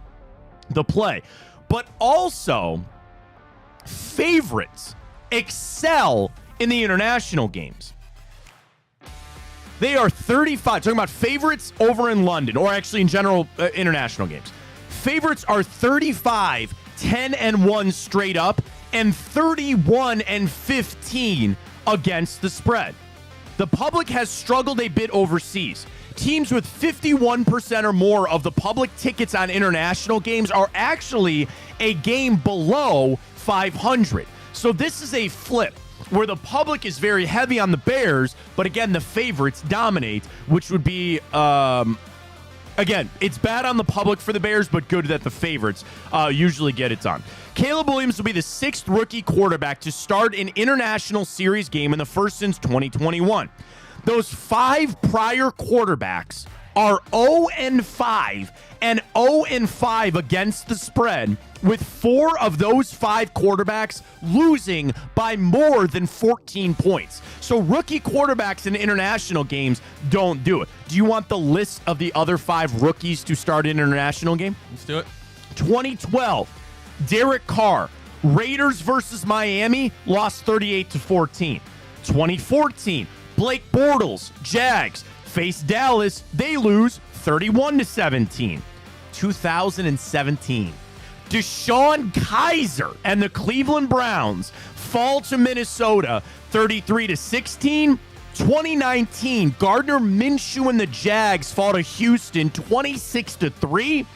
the play. But also, favorites excel in the international games. They are 35. Talking about favorites over in London, or actually in general international games. Favorites are 35, 10-1 straight up, and 31-15 against the spread. The public has struggled a bit overseas. Teams with 51% or more of the public tickets on international games are actually a game below 500. So this is a flip where the public is very heavy on the Bears, but again, the favorites dominate, which would be, again, it's bad on the public for the Bears, but good that the favorites usually get it done. Caleb Williams will be the 6th rookie quarterback to start an international series game in the first since 2021. Those 5 prior quarterbacks are 0-5 and 0-5 against the spread, with 4 of those 5 quarterbacks losing by more than 14 points. So rookie quarterbacks in international games don't do it. Do you want the list of the other 5 rookies to start an international game? Let's do it. 2012, Derek Carr, Raiders versus Miami, lost 38-14. 2014, Blake Bortles, Jags, face Dallas, they lose 31-17. 2017, DeShone Kizer and the Cleveland Browns fall to Minnesota 33-16. 2019, Gardner Minshew and the Jags fall to Houston 26-3.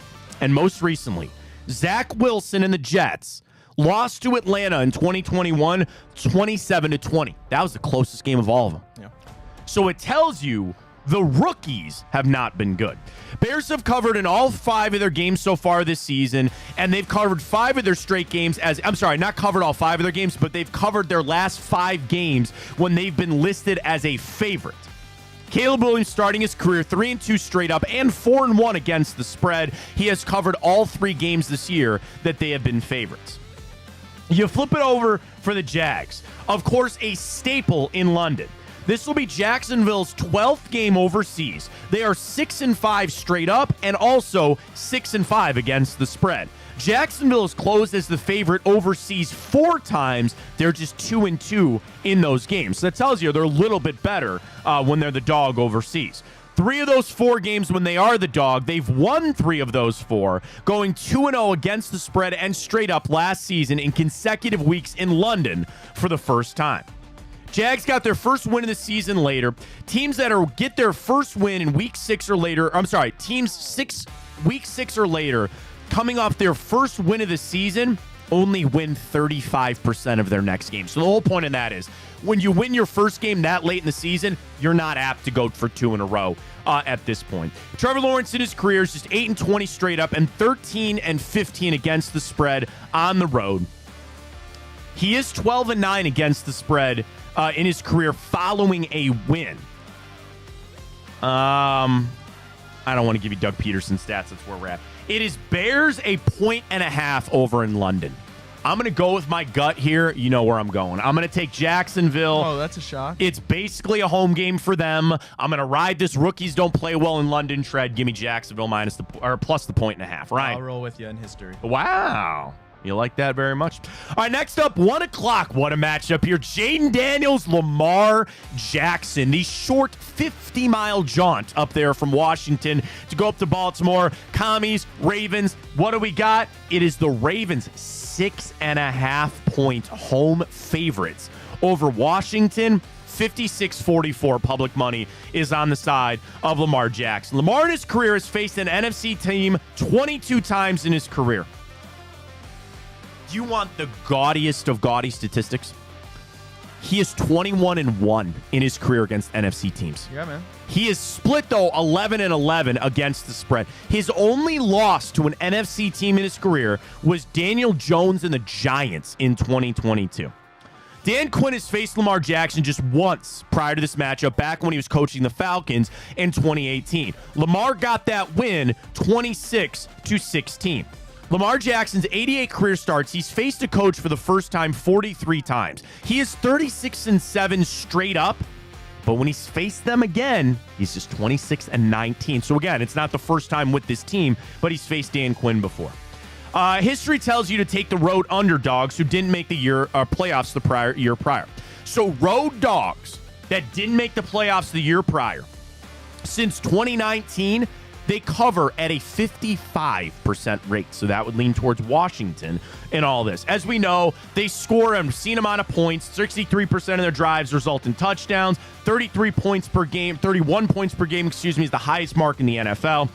And most recently, Zach Wilson and the Jets lost to Atlanta in 2021 27-20. That was the closest game of all of them. Yeah. So it tells you The rookies have not been good. Bears have covered in all 5 of their games so far this season, and they've covered 5 of their straight games not covered all 5 of their games, but they've covered their last 5 games when they've been listed as a favorite. Caleb Williams starting his career 3-2 straight up and 4-1 against the spread. He has covered all 3 games this year that they have been favorites. You flip it over for the Jags. Of course, a staple in London. This will be Jacksonville's 12th game overseas. They are 6-5 straight up and also 6-5 against the spread. Jacksonville is closed as the favorite overseas 4 times. They're just 2-2 in those games. So that tells you they're a little bit better when they're the dog overseas. 3 of those 4 games when they are the dog, they've won 3 of those 4, going 2-0 against the spread and straight up last season in consecutive weeks in London for the first time. Jags got their first win of the season later. Teams that get their first win in week 6 or later, week 6 or later, coming off their first win of the season, only win 35% of their next game. So the whole point of that is, when you win your first game that late in the season, you're not apt to go for 2 in a row at this point. Trevor Lawrence in his career is just 8-20 straight up and 13-15 against the spread on the road. He is 12-9 against the spread in his career following a win. I don't want to give you Doug Peterson stats. That's where we're at. It is Bears 1.5 over in London. I'm going to go with my gut here. You know where I'm going. I'm going to take Jacksonville. Oh, that's a shock. It's basically a home game for them. I'm going to ride this rookies don't play well in London trend. Give me Jacksonville plus the 1.5. Right. I'll roll with you in history. Wow. You like that very much. All right, next up, 1 o'clock. What a matchup here. Jaden Daniels, Lamar Jackson. The short 50-mile jaunt up there from Washington to go up to Baltimore. Commies, Ravens. What do we got? It is the Ravens 6.5-point home favorites over Washington. 56-44 public money is on the side of Lamar Jackson. Lamar in his career has faced an NFC team 22 times in his career. Do you want the gaudiest of gaudy statistics? He is 21-1 in his career against NFC teams. Yeah, man. He is split, though, 11-11 against the spread. His only loss to an NFC team in his career was Daniel Jones and the Giants in 2022. Dan Quinn has faced Lamar Jackson just once prior to this matchup, back when he was coaching the Falcons in 2018. Lamar got that win 26-16. Lamar Jackson's 88 career starts. He's faced a coach for the first time 43 times. He is 36-7 straight up, but when he's faced them again, he's just 26-19. So again, it's not the first time with this team, but he's faced Dan Quinn before. History tells you to take the road underdogs who didn't make the playoffs the year prior. So road dogs that didn't make the playoffs the year prior, since 2019, they cover at a 55% rate. So that would lean towards Washington in all this. As we know, they score an obscene amount of points. 63% of their drives result in touchdowns. 31 points per game, is the highest mark in the NFL.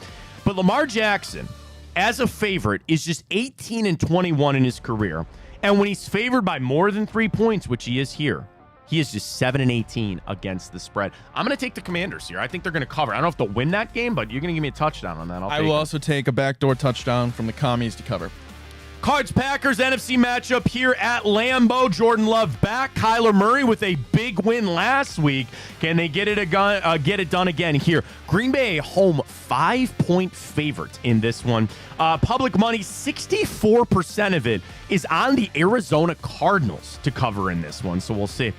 But Lamar Jackson, as a favorite, is just 18-21 in his career. And when he's favored by more than 3 points, which he is here, he is just 7-18 against the spread. I'm going to take the Commanders here. I think they're going to cover. I don't know if they'll win that game, but you're going to give me a touchdown on that. I will also take a backdoor touchdown from the Commies to cover. Cards-Packers NFC matchup here at Lambeau. Jordan Love back. Kyler Murray with a big win last week. Can they get it done again here? Green Bay, home 5-point favorite in this one. Public money, 64% of it is on the Arizona Cardinals to cover in this one, so we'll see.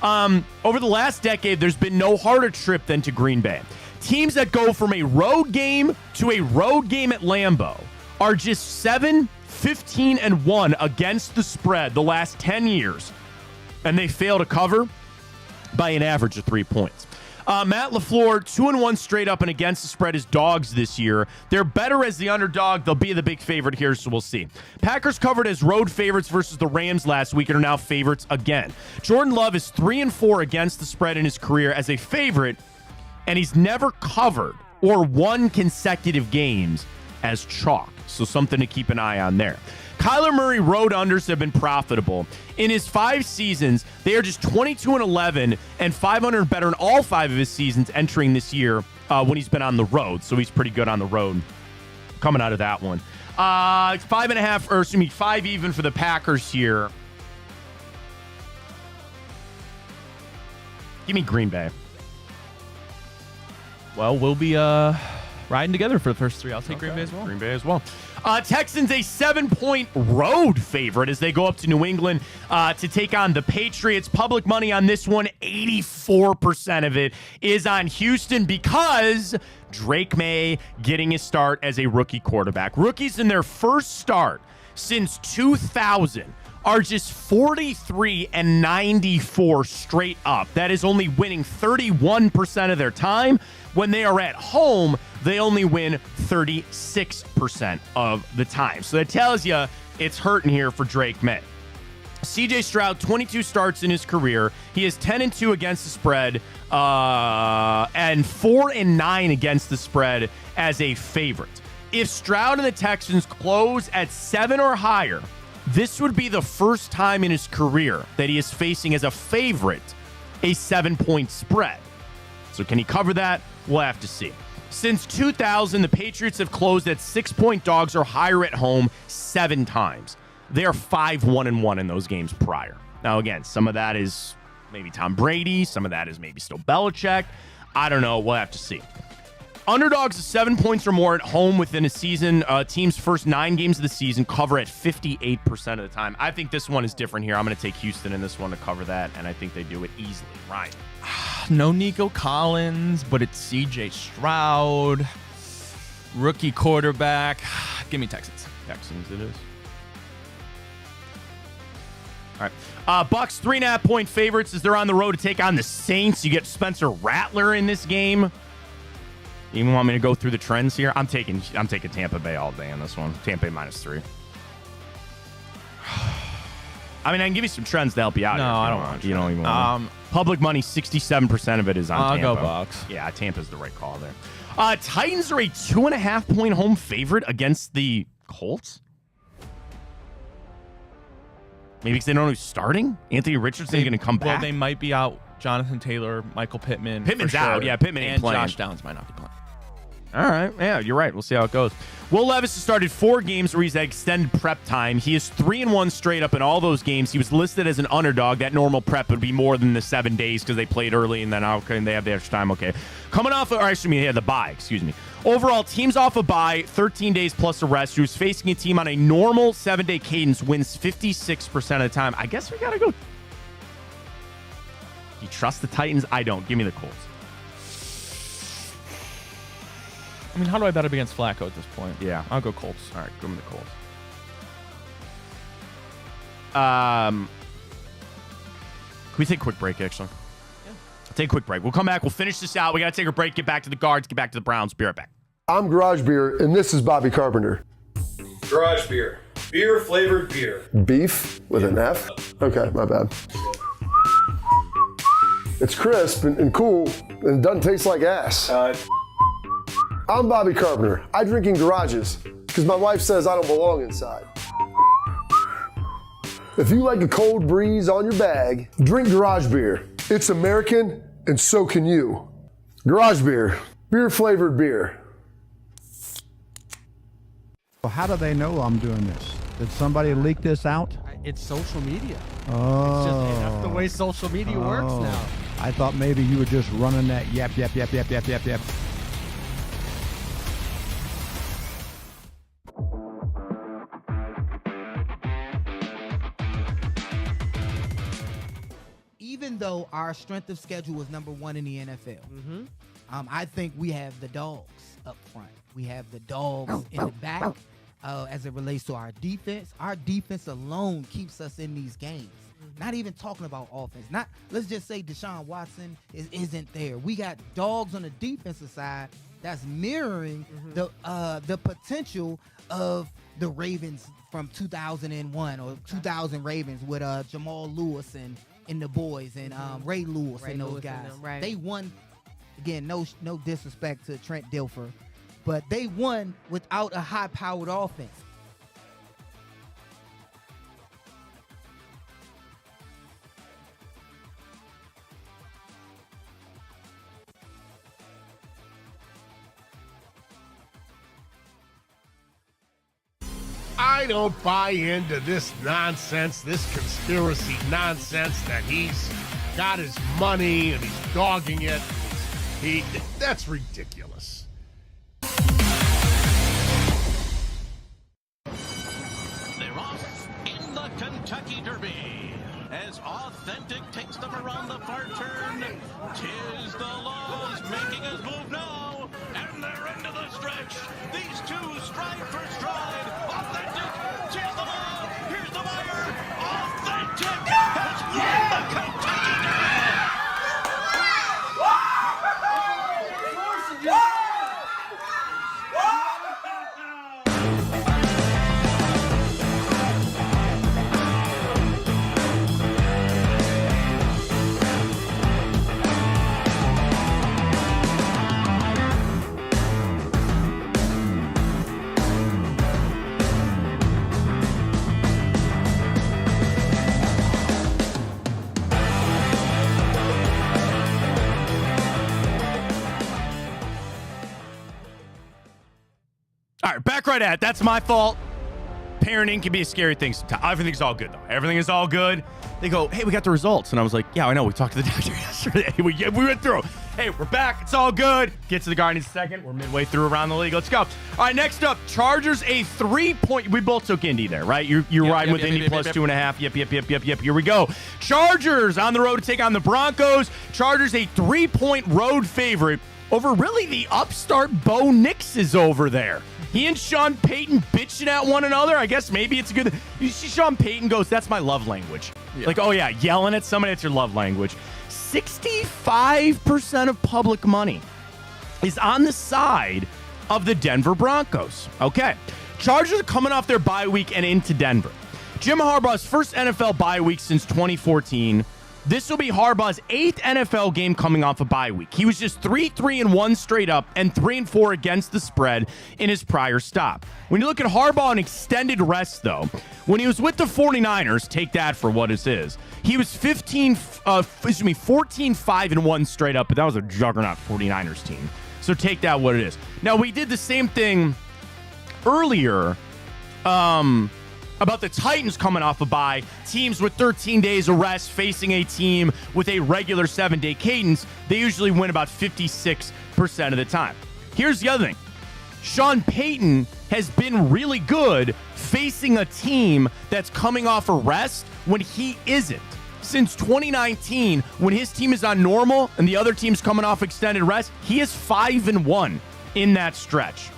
Over the last decade, there's been no harder trip than to Green Bay. Teams that go from a road game to a road game at Lambeau are just 7-15-1 against the spread the last 10 years, and they fail to cover by an average of 3 points. Matt LaFleur, 2-1 straight up and against the spread as dogs this year. They're better as the underdog. They'll be the big favorite here, so we'll see. Packers covered as road favorites versus the Rams last week and are now favorites again. Jordan Love is 3-4 against the spread in his career as a favorite, and he's never covered or won consecutive games as chalk, so something to keep an eye on there. Kyler Murray road unders have been profitable. In his 5 seasons, they are just 22-11 and 500 better in all 5 of his seasons entering this year when he's been on the road. So he's pretty good on the road coming out of that one. 5.5, or excuse me, 5 even for the Packers here. Give me Green Bay. Well, we'll be riding together for the first 3. I'll take Green Bay as well. Green Bay as well. Texans a 7-point road favorite as they go up to New England to take on the Patriots. Public money on this one, 84% of it is on Houston because Drake May getting his start as a rookie quarterback. Rookies in their first start since 2000 are just 43-94 straight up. That is only winning 31% of their time. When they are at home, they only win 36% of the time. So that tells you it's hurting here for Drake May. CJ Stroud, 22 starts in his career. He is 10-2 against the spread and 4-9 against the spread as a favorite. If Stroud and the Texans close at 7 or higher, this would be the first time in his career that he is facing as a favorite a 7-point spread. So can he cover that? We'll have to see. Since 2000, the Patriots have closed at 6-point dogs or higher at home 7 times. They are 5-1-1 in those games prior. Now, again, some of that is maybe Tom Brady. Some of that is maybe still Belichick. I don't know. We'll have to see. Underdogs of 7 points or more at home within a season. Teams' first 9 games of the season cover at 58% of the time. I think this one is different here. I'm going to take Houston in this one to cover that, and I think they do it easily. Ryan. No Nico Collins, but it's CJ Stroud. Rookie quarterback. Give me Texans. Texans it is. All right. Bucks 3.5-point favorites as they're on the road to take on the Saints. You get Spencer Rattler in this game. You even want me to go through the trends here? I'm taking Tampa Bay all day on this one. Tampa Bay -3. I mean, I can give you some trends to help you out. No, here I don't want you. Don't even want. Public money, 67% of it is on Tampa. I'll go Bucks. Yeah, Tampa's the right call there. Titans are a 2.5-point home favorite against the Colts. Maybe because they don't know who's starting. Anthony Richardson going to come back. Well, they might be out. Jonathan Taylor, Michael Pittman. Pittman's out. Yeah, Pittman ain't and playing. Josh Downs might not be playing. All right. Yeah, you're right. We'll see how it goes. Will Levis has started 4 games where he's had extended prep time. He is 3-1 straight up in all those games. He was listed as an underdog. That normal prep would be more than the 7 days because they played early and then okay, and they have the extra time. Okay. Coming off, or actually, they had the bye. Excuse me. Overall, teams off a bye, 13 days plus a rest, who's facing a team on a normal 7-day cadence, wins 56% of the time. I guess we got to go. You trust the Titans? I don't. Give me the Colts. I mean, how do I bet up against Flacco at this point? Yeah. I'll go Colts. All right, give me the Colts. Can we take a quick break, actually? Yeah. Take a quick break. We'll come back. We'll finish this out. We got to take a break, get back to the Guards, get back to the Browns. Be right back. I'm Garage Beer, and this is Bobby Carpenter. Garage Beer. Beer-flavored beer. Beef with an F? Okay, my bad. It's crisp and cool, and it doesn't taste like ass. I'm Bobby Carpenter. I drink in garages because my wife says I don't belong inside. If you like a cold breeze on your bag, drink Garage Beer. It's American, and so can you. Garage Beer. Beer-flavored beer. Well, how do they know I'm doing this? Did somebody leak this out? It's social media. Oh. It's just, that's the way social media works now. I thought maybe you were just running that yap. Even though our strength of schedule was #1 in the NFL, I think we have the dogs up front. We have the dogs in the back as it relates to our defense. Our defense alone keeps us in these games. Not even talking about offense. Let's just say Deshaun Watson isn't there. We got dogs on the defensive side that's mirroring the potential of the Ravens from 2001 or 2000 Ravens with Jamal Lewis and the boys and Ray Lewis and those guys. Right. They won. Again, no disrespect to Trent Dilfer, but they won without a high-powered offense. I don't buy into this nonsense, this conspiracy nonsense that he's got his money and he's dogging it. That's ridiculous. They're off in the Kentucky Derby as Authentic takes them around the far turn. Tis the Laws making his move now, and they're into the stretch. These two stride for stride. Authentic, Tis the Law. Here's the wire. Authentic has won the Kentucky Derby. All right, back right at it. That's my fault. Parenting can be a scary thing sometimes. Everything's all good, though. Everything is all good. They go, hey, we got the results. And I was like, yeah, I know. We talked to the doctor yesterday. we went through. Hey, we're back. It's all good. Get to the Guardians second. We're midway through around the league. Let's go. All right, next up, Chargers a 3-point. We both took Indy there, right? You're riding with Indy plus 2.5. Yep. Here we go. Chargers on the road to take on the Broncos. Chargers a 3-point road favorite over really the upstart Bo Nix is over there. He and Sean Payton bitching at one another. I guess maybe it's a good. You see Sean Payton goes, that's my love language. Yeah. Like, oh yeah, yelling at somebody, that's your love language. 65% of public money is on the side of the Denver Broncos. Okay. Chargers are coming off their bye week and into Denver. Jim Harbaugh's first NFL bye week since 2014. This will be Harbaugh's 8th NFL game coming off a bye week. He was just 3-3-1 straight up and 3-4 against the spread in his prior stop. When you look at Harbaugh in extended rest, though, when he was with the 49ers, take that for what it is. He was 14-5-1 straight up, but that was a juggernaut 49ers team. So take that what it is. Now, we did the same thing earlier, about the Titans coming off a bye, teams with 13 days of rest facing a team with a regular 7-day cadence. They usually win about 56% of the time. Here's the other thing. Sean Payton has been really good facing a team that's coming off a rest when he isn't. Since 2019, when his team is on normal and the other team's coming off extended rest, he is 5-1 in that stretch.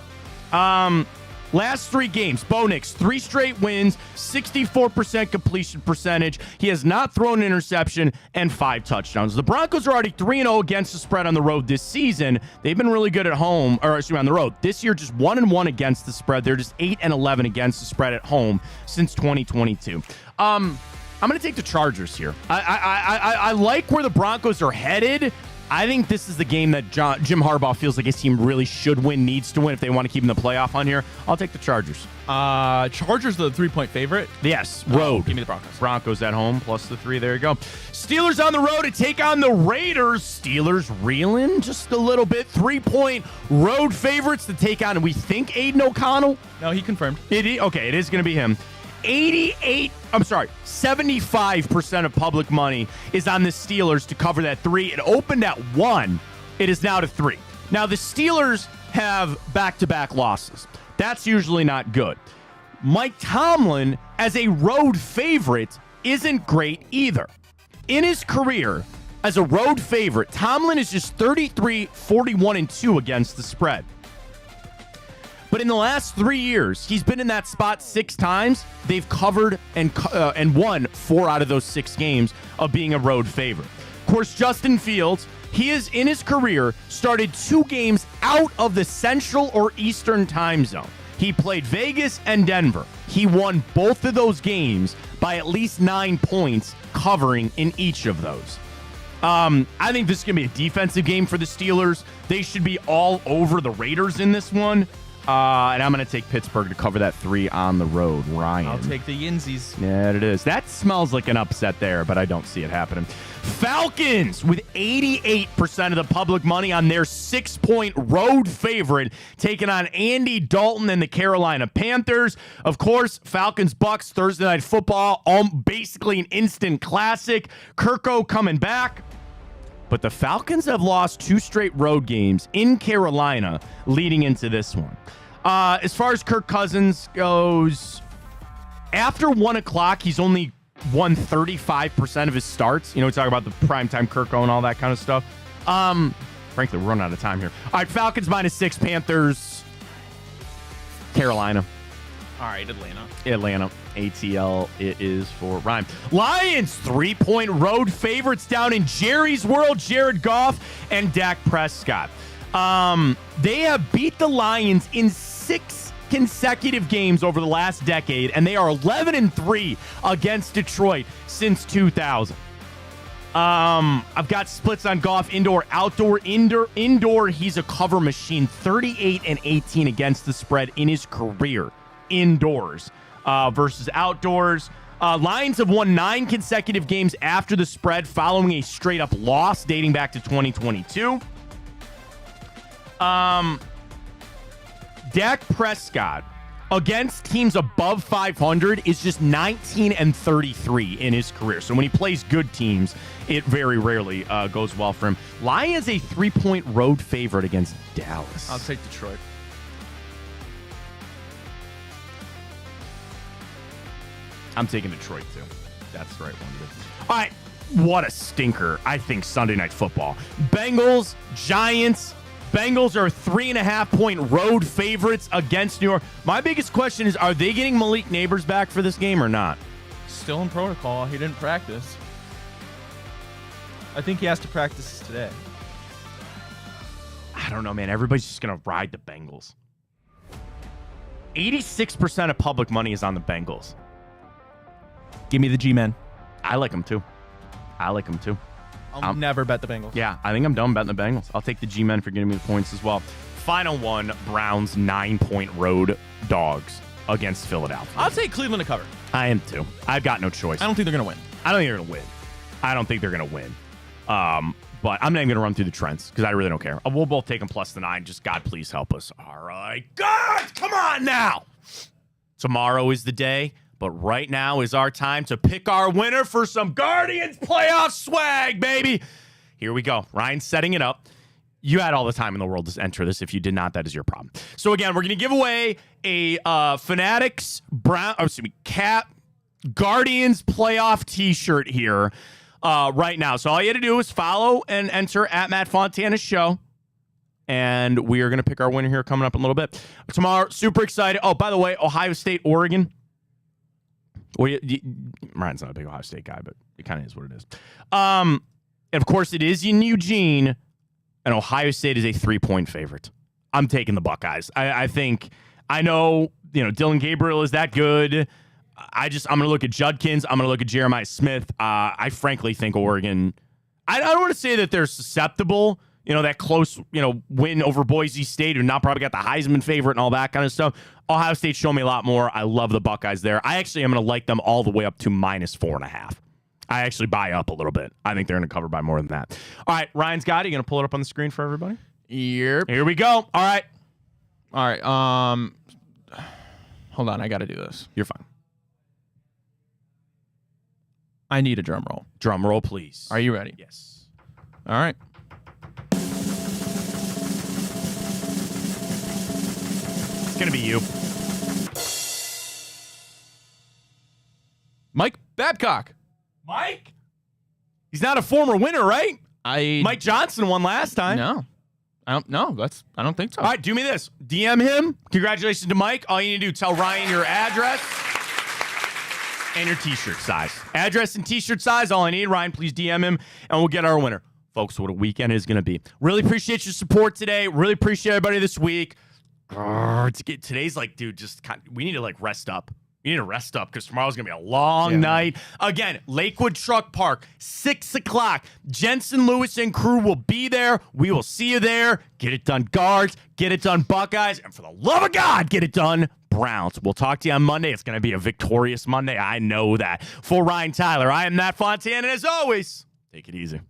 Last 3 games, Bo Nix, 3 straight wins, 64% completion percentage. He has not thrown an interception and 5 touchdowns. The Broncos are already 3-0 against the spread on the road this season. They've been really good at home, or excuse me, on the road. This year, just 1-1 against the spread. They're just 8-11 against the spread at home since 2022. I'm going to take the Chargers here. I like where the Broncos are headed. I think this is the game that Jim Harbaugh feels like his team really should win, needs to win if they want to keep in the playoff on here. I'll take the Chargers. Chargers the 3-point favorite? Yes, road. Give me the Broncos. Broncos at home, plus the 3. There you go. Steelers on the road to take on the Raiders. Steelers reeling just a little bit. 3-point road favorites to take on, we think, Aiden O'Connell. No, he confirmed. Okay, it is going to be him. 75% of public money is on the Steelers to cover that 3. It opened at 1. It is now to 3. Now, the Steelers have back-to-back losses. That's usually not good. Mike Tomlin, as a road favorite, isn't great either. In his career, as a road favorite, Tomlin is just 33-41-2 against the spread. But in the last 3 years, he's been in that spot 6 times. They've covered and won 4 out of those 6 games of being a road favorite. Of course, Justin Fields, he has in his career started 2 games out of the Central or Eastern time zone. He played Vegas and Denver. He won both of those games by at least 9 points, covering in each of those. I think this is going to be a defensive game for the Steelers. They should be all over the Raiders in this one. And I'm going to take Pittsburgh to cover that 3 on the road. Ryan. I'll take the Yinzies. Yeah, it is. That smells like an upset there, but I don't see it happening. Falcons with 88% of the public money on their 6-point road favorite, taking on Andy Dalton and the Carolina Panthers. Of course, Falcons-Bucks Thursday Night Football, basically an instant classic. Kirko coming back. But the Falcons have lost 2 straight road games in Carolina leading into this one. As far as Kirk Cousins goes, after 1 o'clock, he's only won 35% of his starts. You know, we talk about the primetime Kirko and all that kind of stuff. Frankly, we're running out of time here. All right, Falcons -6, Panthers, Carolina. All right, Atlanta. ATL it is for Ryan. Lions 3-point road favorites down in Jerry's world. Jared Goff and Dak Prescott. They have beat the Lions in 6 consecutive games over the last decade, and they are 11-3 against Detroit since 2000. I've got splits on Goff, indoor, outdoor. Indoor, he's a cover machine. 38-18 against the spread in his career indoors versus outdoors. Lions have won 9 consecutive games after the spread following a straight-up loss dating back to 2022. Dak Prescott against teams above 500 is just 19-33 in his career. So when he plays good teams, it very rarely goes well for him. Lions a 3-point road favorite against Dallas. I'll take Detroit. I'm taking Detroit, too. That's the right one to do. All right, what a stinker, I think, Sunday Night Football. Bengals, Giants. Bengals are 3.5-point road favorites against New York. My biggest question is, are they getting Malik Neighbors back for this game or not? Still in protocol. He didn't practice. I think he has to practice today. I don't know, man. Everybody's just going to ride the Bengals. 86% of public money is on the Bengals. Give me the G-Men. I like them, too. I'll never bet the Bengals. Yeah, I think I'm done betting the Bengals. I'll take the G-Men for getting me the points as well. Final one, Browns 9-point road dogs against Philadelphia. I'll take Cleveland to cover. I am, too. I've got no choice. I don't think they're going to win. I don't think they're going to win. But I'm not even going to run through the trends because I really don't care. We'll both take them plus the 9. Just, God, please help us. All right. God, come on now. Tomorrow is the day. But right now is our time to pick our winner for some Guardians playoff swag, baby. Here we go. Ryan's setting it up. You had all the time in the world to enter this. If you did not, that is your problem. So again, we're going to give away a Fanatics Cap Guardians playoff T-shirt here right now. So all you had to do is follow and enter at Matt Fontana's show. And we are going to pick our winner here coming up in a little bit. Tomorrow, super excited. Oh, by the way, Ohio State, Oregon. Well, Ryan's not a big Ohio State guy, but it kind of is what it is. And of course, it is in Eugene, and Ohio State is a 3-point favorite. I'm taking the Buckeyes. I know, Dylan Gabriel is that good. I'm going to look at Judkins. I'm going to look at Jeremiah Smith. I frankly think Oregon, I don't want to say that they're susceptible, that close, win over Boise State, who now probably got the Heisman favorite and all that kind of stuff. Ohio State showed me a lot more. I love the Buckeyes there. I actually am going to like them all the way up to -4.5. I actually buy up a little bit. I think they're going to cover by more than that. All right, Ryan's got it. You going to pull it up on the screen for everybody? Yep. Here we go. All right. Hold on. I got to do this. You're fine. I need a drum roll. Drum roll, please. Are you ready? Yes. All right. It's going to be you. Mike Babcock. Mike? He's not a former winner, right? I Mike Johnson won last time. No. I don't think so. All right, do me this. DM him. Congratulations to Mike. All you need to do, tell Ryan your address and your t-shirt size. Address and t-shirt size, all I need. Ryan, please DM him, and we'll get our winner. Folks, what a weekend is going to be. Really appreciate your support today. Really appreciate everybody this week. Today's like, dude, we need to like rest up. You need to rest up because tomorrow's going to be a long night. Again, Lakewood Truck Park, 6 o'clock. Jensen Lewis and crew will be there. We will see you there. Get it done, Guards. Get it done, Buckeyes. And for the love of God, get it done, Browns. We'll talk to you on Monday. It's going to be a victorious Monday. I know that. For Ryan Tyler, I am Matt Fontana. And as always, take it easy.